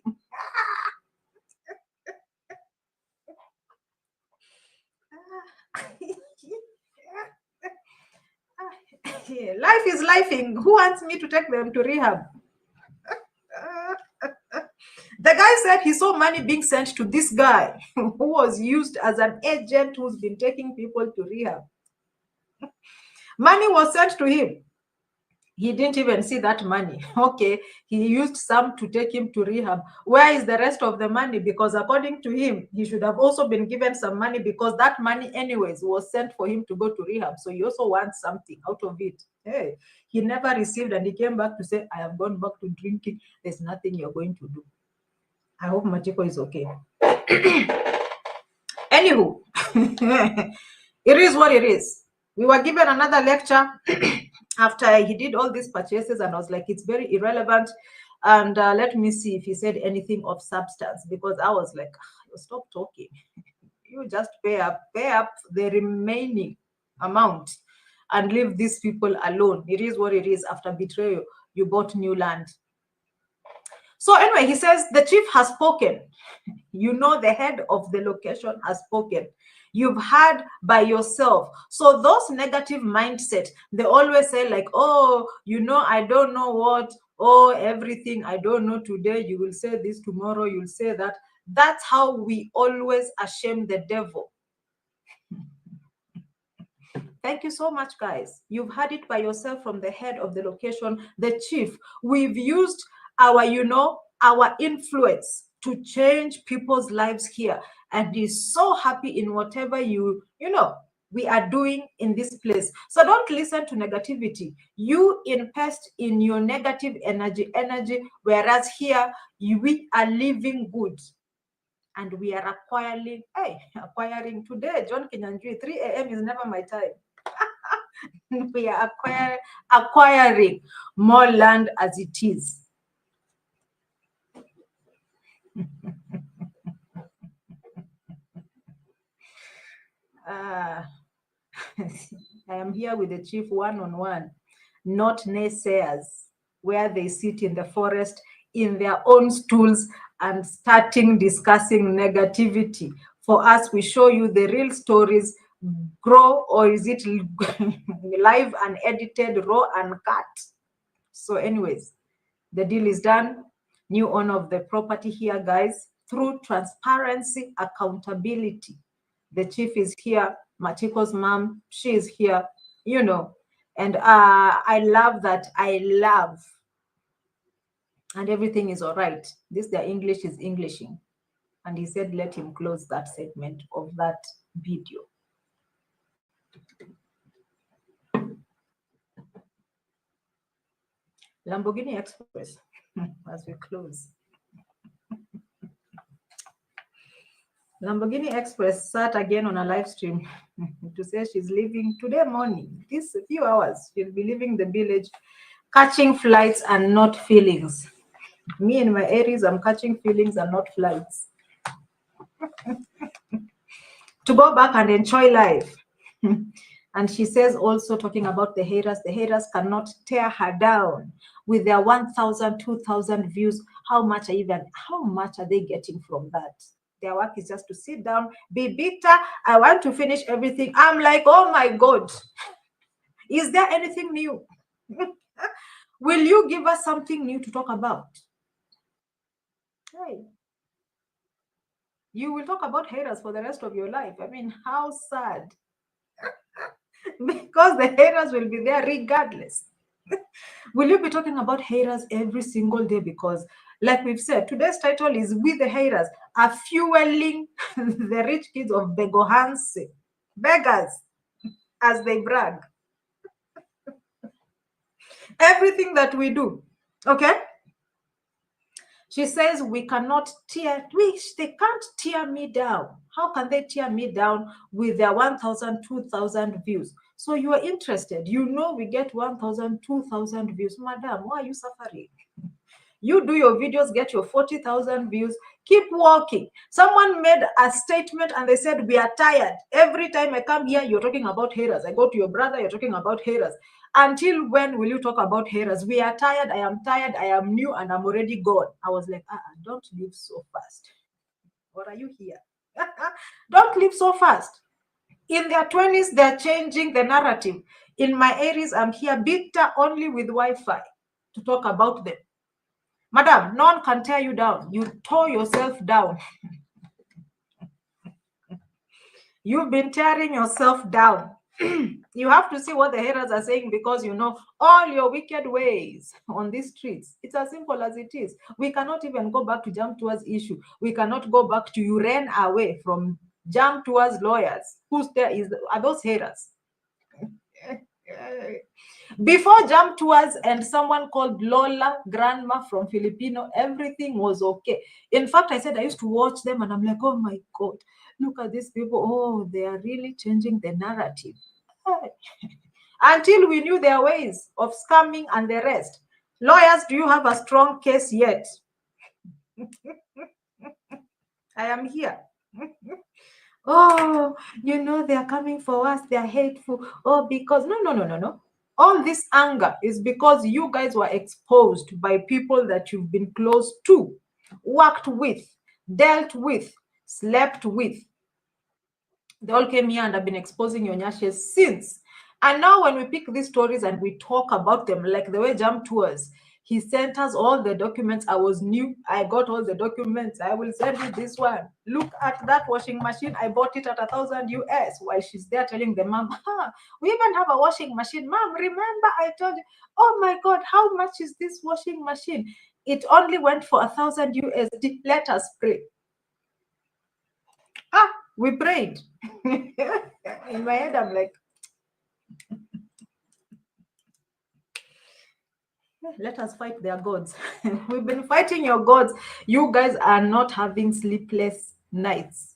Life is lifing. Who wants me to take them to rehab? The guy said he saw money being sent to this guy who was used as an agent who's been taking people to rehab. Money was sent to him. He didn't even see that money. Okay, he used some to take him to rehab. Where is the rest of the money? Because according to him, he should have also been given some money because that money anyways was sent for him to go to rehab. So he also wants something out of it. Hey, he never received and he came back to say, I have gone back to drinking. There's nothing you're going to do. I hope Matiko is okay. Anywho, it is what it is. We were given another lecture after he did all these purchases, and I was like, it's very irrelevant. And let me see if he said anything of substance, because I was like, stop talking. You just pay up the remaining amount and leave these people alone. It is what it is. After betrayal, you bought new land. So anyway, he says the chief has spoken. You know, the head of the location has spoken. You've had by yourself. So those negative mindset, they always say like, oh, you know, I don't know what, oh, everything, I don't know today. You will say this tomorrow, you'll say that. That's how we always ashame the devil. Thank you so much, guys. You've had it by yourself from the head of the location, the chief. We've used our, you know, our influence to change people's lives here. And he's so happy in whatever you know, we are doing in this place. So don't listen to negativity. You invest in your negative energy, whereas here we are living good. And we are acquiring today, John Kinyanjui, 3 a.m. is never my time. We are acquiring more land as it is. I am here with the chief one-on-one, not naysayers, where they sit in the forest in their own stools and starting discussing negativity. For us, we show you the real stories, grow, or is it live and edited, raw and cut? So anyways, the deal is done. New owner of the property here, guys, through transparency, accountability. The chief is here, Matiko's mom, she is here, you know. And I love that. And everything is all right. Their English is Englishing. And he said, let him close that segment of that video. Lamborghini Express, as we close. Lamborghini Express sat again on a live stream to say she's leaving today morning. This few hours, she'll be leaving the village, catching flights and not feelings. Me and my Aries, I'm catching feelings and not flights. To go back and enjoy life. And she says also, talking about the Herraz cannot tear her down with their 1,000, 2,000 views. How much are they getting from that? Their work is just to sit down, be bitter. I want to finish everything. I'm like, oh my God, is there anything new? Will you give us something new to talk about? Hey, you will talk about Herraz for the rest of your life. I mean, how sad. Because the Herraz will be there regardless. Will you be talking about Herraz every single day? Because like we've said, today's title is We the Herraz are fueling the rich kids of Begohanse, beggars, as they brag. Everything that we do, okay? She says they can't tear me down. How can they tear me down with their 1,000, 2,000 views? So you are interested. You know we get 1,000, 2,000 views. Madam, why are you suffering? You do your videos, get your 40,000 views, keep walking. Someone made a statement and they said, we are tired. Every time I come here, you're talking about Herraz. I go to your brother, you're talking about Herraz. Until when will you talk about Herraz? We are tired, I am new, and I'm already gone. I was like, don't leave so fast. Or are you here? Don't leave so fast. In their 20s, they're changing the narrative. In my areas, I'm here bitter only with Wi-Fi to talk about them. Madam, no one can tear you down. You tore yourself down. You've been tearing yourself down. You have to see what the Herraz are saying, because you know all your wicked ways on these streets. It's as simple as it is. We cannot even go back to Jump Tours issue. We cannot go back to, you ran away from Jump Tours lawyers. Are those Herraz? Before Jump Tours and someone called Lola Grandma from Filipino, everything was okay. In fact, I said I used to watch them and I'm like, oh my God, look at these people. Oh, they are really changing the narrative. Until we knew their ways of scamming and the rest. Lawyers, do you have a strong case yet? I am here. Oh, you know, they are coming for us. They are hateful. Oh, because no. All this anger is because you guys were exposed by people that you've been close to, worked with, dealt with, slept with. They all came here and have been exposing your nyashes since. And now when we pick these stories and we talk about them, like the way Jam Tours, he sent us all the documents. I was new. I got all the documents. I will send you this one. Look at that washing machine. I bought it at 1,000 US, while she's there telling the mom, we even have a washing machine. Mom, remember I told you, oh my God, how much is this washing machine? It only went for 1,000 USD. Let us pray. We prayed. In my head, I'm like, let us fight their gods. We've been fighting your gods. You guys are not having sleepless nights.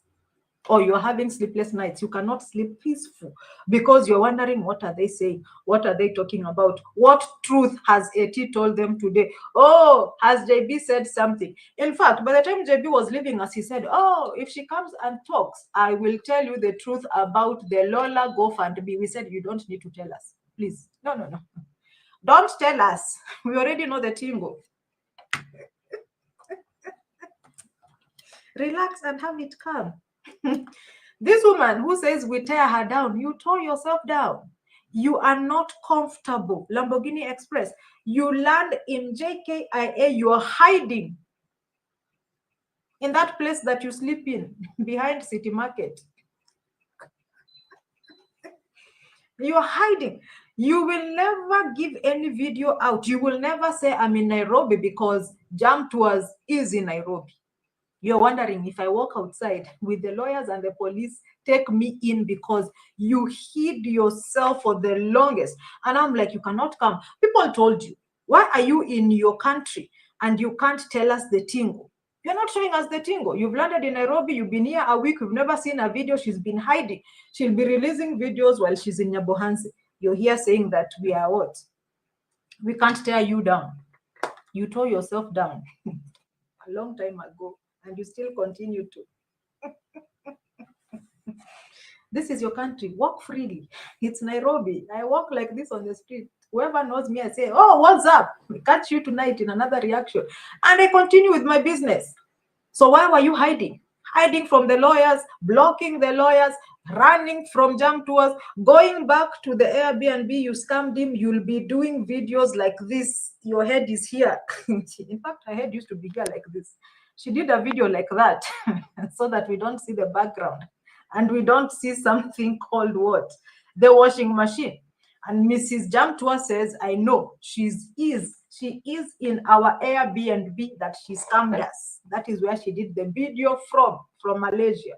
Or you're having sleepless nights. You cannot sleep peaceful because you're wondering, what are they saying? What are they talking about? What truth has AT told them today? Oh, has JB said something? In fact, by the time JB was leaving us, he said, oh, if she comes and talks, I will tell you the truth about the Lola GoFundMe. We said, you don't need to tell us. Please. No. Don't tell us. We already know the tingo. Relax and have it come. This woman who says we tear her down, you tore yourself down. You are not comfortable. Lamborghini Express. You land in JKIA. You are hiding in that place that you sleep in behind City Market. You are hiding. You will never give any video out. You will never say I'm in Nairobi because Jam Tours is in Nairobi. You're wondering if I walk outside with the lawyers and the police take me in because you hid yourself for the longest. And I'm like, you cannot come. People told you, why are you in your country and you can't tell us the tingo? You're not showing us the tingo. You've landed in Nairobi. You've been here a week. We've never seen a video. She's been hiding. She'll be releasing videos while she's in Nyabohansi. You're here saying that we are what? We can't tear you down. You tore yourself down a long time ago. And you still continue to. This is your country. Walk freely. It's Nairobi. I walk like this on the street. Whoever knows me, I say, oh, what's up? We catch you tonight in another reaction. And I continue with my business. So why were you hiding? Hiding from the lawyers, blocking the lawyers, running from Jam Tours, going back to the Airbnb, you scammed him. You'll be doing videos like this. Your head is here. In fact, her head used to be here like this. She did a video like that so that we don't see the background and we don't see something called what? The washing machine. And Mrs. Jam Tour says, I know she is in our Airbnb that she scammed us. That is where she did the video from Malaysia.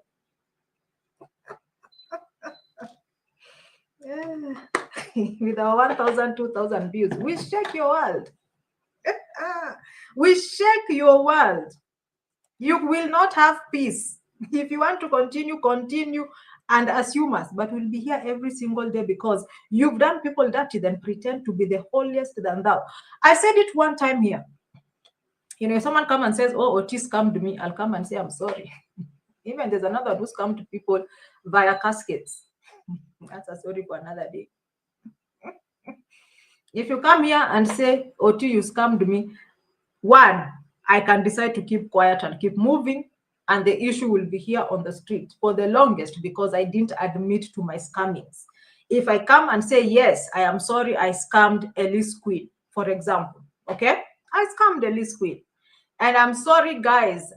With our 1,000, 2,000 views. We shake your world. We shake your world. You will not have peace. If you want to continue and assume us, but we'll be here every single day because you've done people dirty, then pretend to be the holiest than thou. I said it one time here. You know, if someone come and says, oh, Otis scammed me, I'll come and say, I'm sorry. Even there's another one who scammed people via caskets. That's a story for another day. If you come here and say, Otis, you scammed me, one, I can decide to keep quiet and keep moving, and the issue will be here on the street for the longest because I didn't admit to my scammings. If I come and say, yes, I am sorry, I scammed Elise Queen, for example, okay? I scammed Elise Queen. And I'm sorry, guys.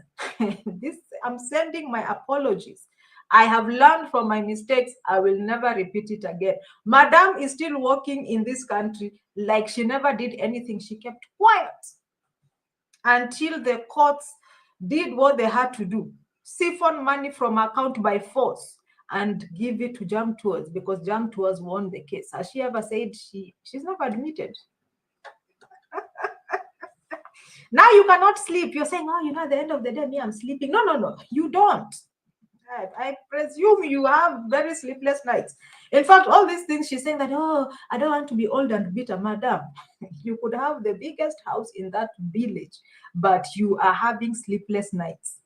I'm sending my apologies. I have learned from my mistakes. I will never repeat it again. Madam is still working in this country like she never did anything. She kept quiet until the courts did what they had to do. Siphon money from account by force and give it to Jam Tours because Jam Tours won the case. Has she ever said she's never admitted? Now you cannot sleep. You're saying, oh, you know, at the end of the day, me, I'm sleeping. No, you don't. I presume you have very sleepless nights. In fact, all these things she's saying that, oh, I don't want to be old and bitter, madam. You could have the biggest house in that village, but you are having sleepless nights.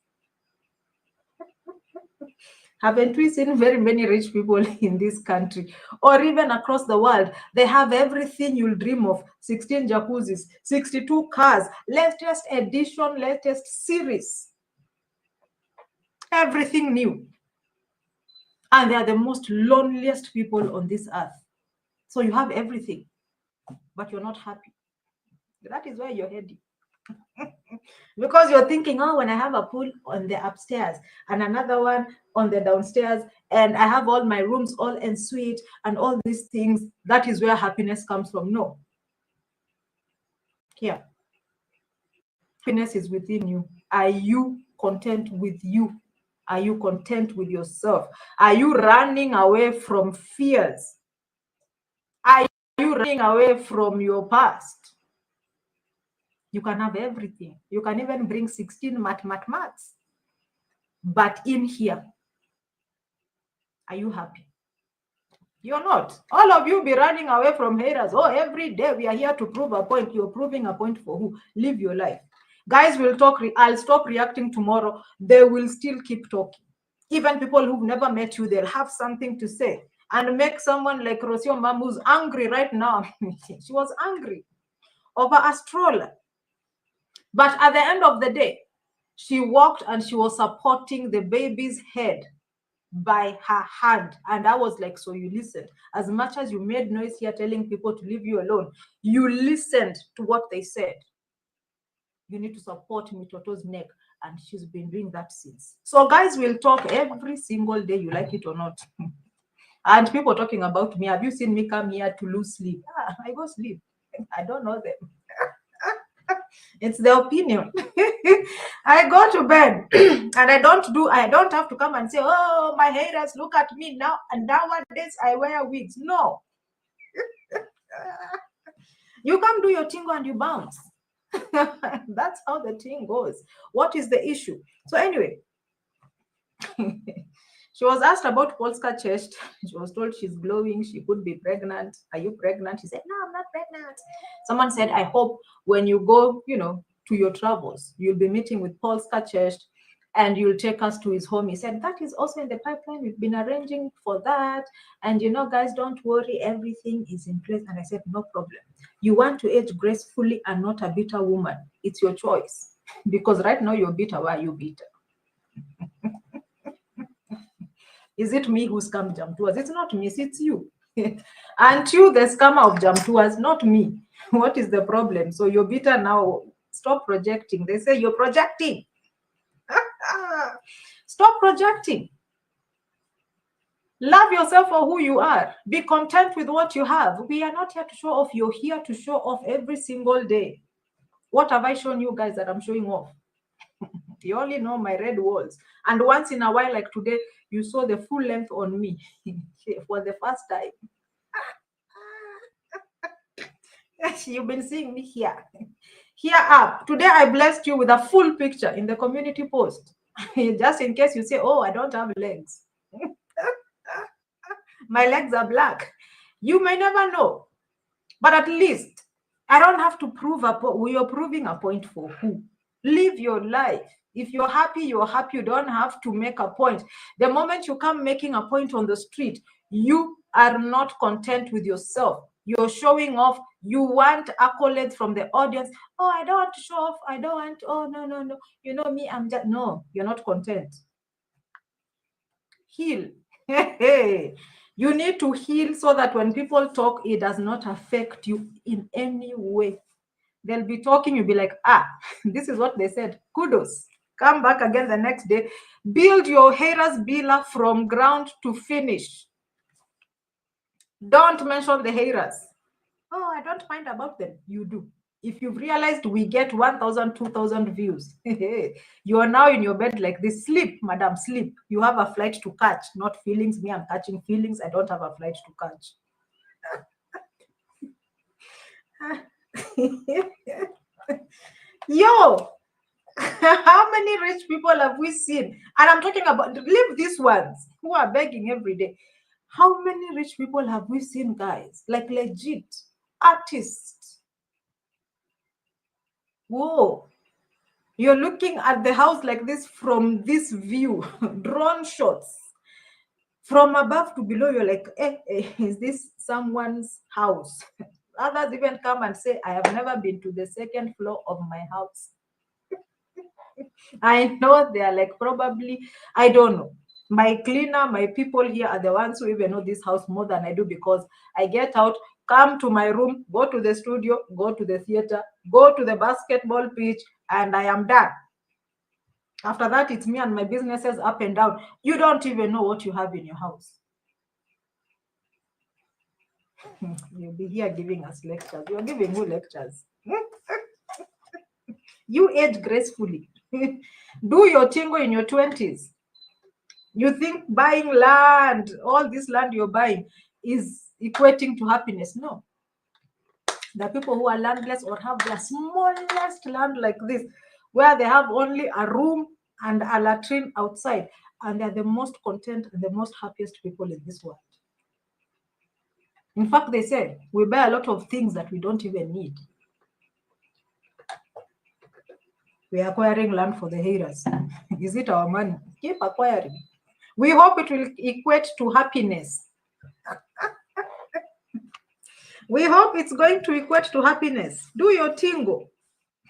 Haven't we seen very many rich people in this country or even across the world? They have everything you'll dream of. 16 jacuzzis, 62 cars, latest edition, latest series. Everything new. And they are the most loneliest people on this earth. So you have everything, but you're not happy. That is where you're heading. Because you're thinking, oh, when I have a pool on the upstairs and another one on the downstairs, and I have all my rooms all en suite and all these things, that is where happiness comes from. No. Here. Happiness is within you. Are you content with you? Are you content with yourself? Are you running away from fears? Are you running away from your past? You can have everything. You can even bring 16 maths. But in here, are you happy? You're not. All of you be running away from Herraz. Oh, every day we are here to prove a point. You're proving a point for who? Live your life. Guys will talk. I'll stop reacting tomorrow. They will still keep talking. Even people who've never met you, they'll have something to say. And make someone like Rocio Mom, who's angry right now. She was angry over a stroller. But at the end of the day, she walked and she was supporting the baby's head by her hand. And I was like, so you listened. As much as you made noise here telling people to leave you alone, you listened to what they said. You need to support Mitoto's neck. And she's been doing that since. So guys will talk every single day, you like it or not. And people talking about me. Have you seen me come here to lose sleep? I go sleep. I don't know them. It's the opinion. I go to bed and I don't have to come and say, oh, my haters, look at me now. And nowadays I wear wigs. No. You come do your tingo and you bounce. That's how the thing goes. What is the issue? So anyway, she was asked about Polska chest. She was told she's glowing. She could be pregnant. Are you pregnant? She said, no, I'm not pregnant. Someone said, I hope when you go, to your travels, you'll be meeting with Polska chest and you'll take us to his home. He said, that is also in the pipeline. We've been arranging for that. And, guys, don't worry. Everything is in place. And I said, no problem. You want to age gracefully and not a bitter woman. It's your choice. Because right now you're bitter. Why are you bitter? Is it me who scammed jam tours? It's not me, it's you. Aren't you the scammer of jam tours? Not me. What is the problem? So you're bitter now. Stop projecting. They say you're projecting. Stop projecting. Love yourself for who you are. Be content with what you have. We are not here to show off. You're here to show off every single day. What have I shown you guys that I'm showing off? You only know my red walls. And once in a while, like today, you saw the full length on me for the first time. You've been seeing me here. Here up. Today, I blessed you with a full picture in the community post. Just in case you say, oh, I don't have legs. My legs are black. You may never know. But at least, I don't have to prove a point. We are proving a point for who? Live your life. If you're happy, you're happy. You don't have to make a point. The moment you come making a point on the street, you are not content with yourself. You're showing off. You want accolades from the audience. Oh, I don't want to show off. I don't want, oh, no. You know me, I'm just, no, you're not content. Heal. You need to heal so that when people talk, it does not affect you in any way. They'll be talking, you'll be like, this is what they said. Kudos. Come back again the next day. Build your Herraz Bila from ground to finish. Don't mention the Herraz. Oh, I don't mind about them. You do. If you've realized we get 1,000, 2,000 views, you are now in your bed like this. Sleep, madam, sleep. You have a flight to catch, not feelings. Me, I'm catching feelings. I don't have a flight to catch. Yo, how many rich people have we seen? And I'm talking about, leave these ones who are begging every day. How many rich people have we seen, guys? Like legit artists. Whoa. You're looking at the house like this from this view, drone shots. From above to below, you're like, is this someone's house? Others even come and say, I have never been to the second floor of my house. I know they are like, probably, I don't know. My cleaner, my people here are the ones who even know this house more than I do, because I get out, come to my room, go to the studio, go to the theater, go to the basketball pitch, and I am done. After that, it's me and my businesses up and down. You don't even know what you have in your house. You'll be here giving us lectures. You're giving who lectures? You age gracefully. Do your tingo in your 20s. You think buying land, all this land you're buying, is equating to happiness? No. The people who are landless or have their smallest land like this, where they have only a room and a latrine outside, and they're the most content and the most happiest people in this world. In fact, they say we buy a lot of things that we don't even need. We are acquiring land for the Herraz. Is it our money? Keep acquiring. We hope it will equate to happiness. We hope it's going to equate to happiness. Do your tingo.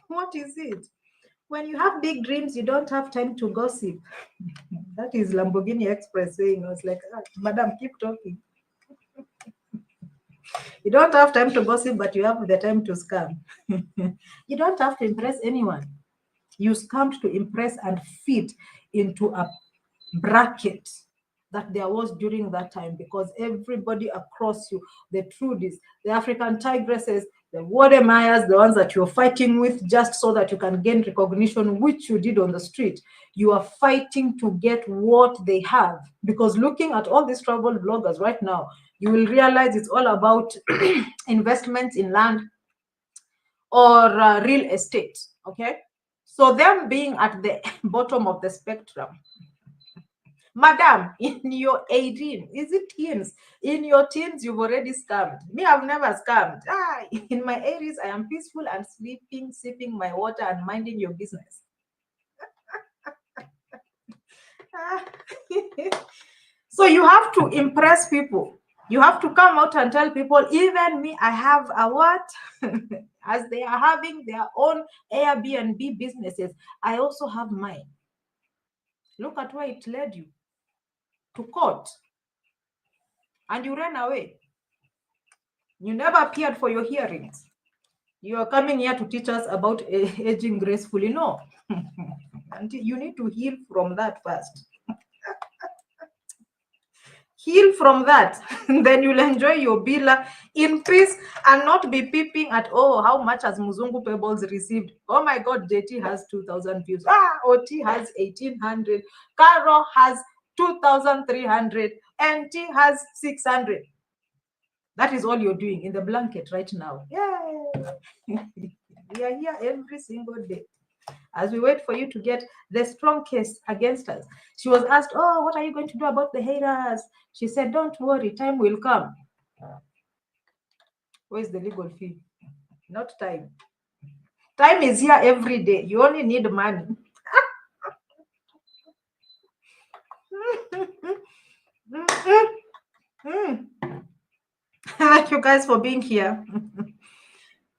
What is it? When you have big dreams, you don't have time to gossip. That is Lamborghini Express saying. I was like, Madam, keep talking. You don't have time to gossip, but you have the time to scam. You don't have to impress anyone. You scammed to impress and fit into a bracket that there was during that time, because everybody across you, the Trudies, the African Tigresses, the Wademeyers, the ones that you're fighting with just so that you can gain recognition, which you did on the street, you are fighting to get what they have. Because looking at all these travel bloggers right now, you will realize it's all about investments in land or real estate, okay? So them being at the bottom of the spectrum. Madam, in your 18, is it teens? In your teens, you've already scammed. Me, I've never scammed. In my 80s, I am peaceful and sleeping, sipping my water and minding your business. So you have to impress people. You have to come out and tell people, even me, I have a what? As they are having their own Airbnb businesses, I also have mine. Look at where it led you. To court. And you ran away. You never appeared for your hearings. You are coming here to teach us about aging gracefully. No. And you need to heal from that first. Heal from that. Then you'll enjoy your bila in peace and not be peeping at, oh, how much has Muzungu Pebbles received? Oh my God, JT has 2,000 views. OT has 1,800. Caro has 2,300. NT has 600. That is all you're doing in the blanket right now. Yay! We are here every single day as we wait for you to get the strong case against us. She was asked, oh, what are you going to do about the Herraz? She said, don't worry, time will come. Where's the legal fee? Not time. Time is here every day. You only need money. Thank you guys for being here.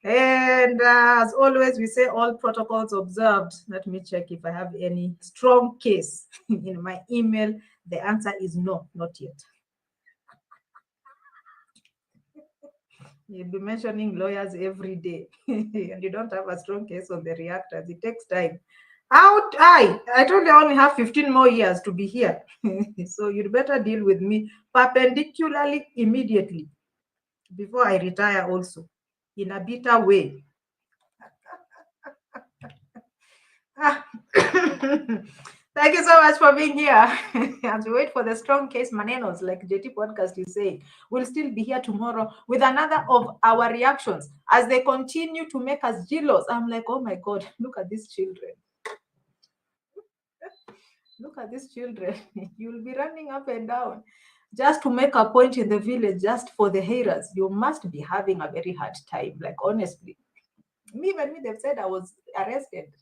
And as always, we say all protocols observed. Let me check if I have any strong case in my email. The answer is no, not yet. You'll be mentioning lawyers every day, and you don't have a strong case on the reactors. It takes time. I told you I only have 15 more years to be here. So you'd better deal with me perpendicularly immediately before I retire also, in a bitter way. Thank you so much for being here. As we wait for the strong case manenos, like JT Podcast is saying, we'll still be here tomorrow with another of our reactions as they continue to make us jealous. I'm like, oh my God, look at these children. Look at these children. You'll be running up and down just to make a point in the village, just for the Herraz. You must be having a very hard time, like honestly. Even me, they've said I was arrested.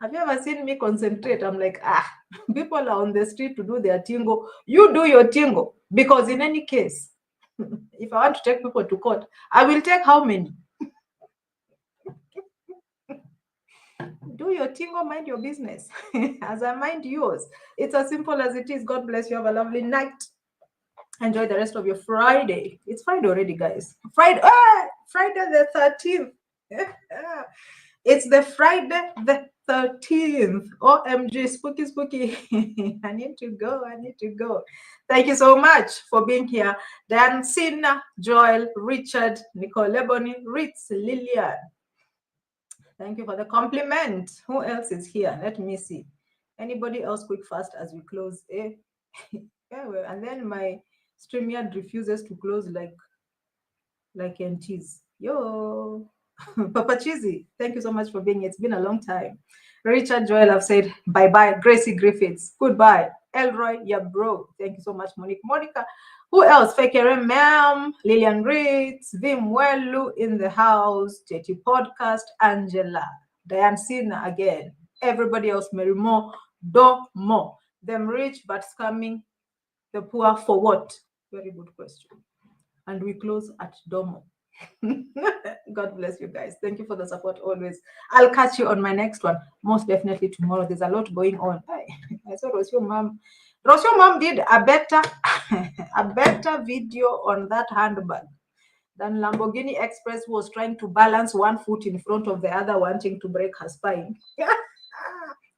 Have you ever seen me concentrate? I'm like, people are on the street to do their tingo. You do your tingo. Because in any case, if I want to take people to court, I will take how many? Do your tingo, mind your business. As I mind yours. It's as simple as it is. God bless you. Have a lovely night. Enjoy the rest of your Friday. It's Friday already, guys. Friday the 13th. It's the Friday the 13th. OMG, spooky, spooky. I need to go. Thank you so much for being here. Dan, Sina, Joel, Richard, Nicole Lebony, Ritz, Lillian. Thank you for the compliment. Who else is here? Let me see. Anybody else quick fast as we close? Yeah, well, and then my StreamYard refuses to close like NTs. Yo. Papa Cheesy, thank you so much for being here. It's been a long time. Richard Joel, I've said bye-bye. Gracie Griffiths, goodbye. Elroy, yeah, bro. Thank you so much, Monique. Monica, who else? Fekere Ma'am, Lillian Ritz, Vim Welu in the house, JT Podcast, Angela, Diane Sina again. Everybody else, Mary Mo, Domo. Them rich but scamming the poor for what? Very good question. And we close at Domo. God bless you guys. Thank you for the support always. I'll catch you on my next one. Most definitely tomorrow. There's a lot going on. I saw Rocio mom. Rocio mom did a better video on that handbag than Lamborghini Express was trying to balance one foot in front of the other, wanting to break her spine.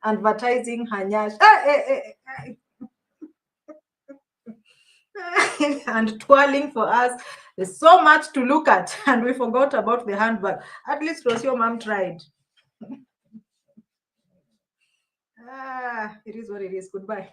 Advertising her nyash. And twirling for us. There's so much to look at, and we forgot about the handbag. At least Rocio mom tried. It is what it is. Goodbye.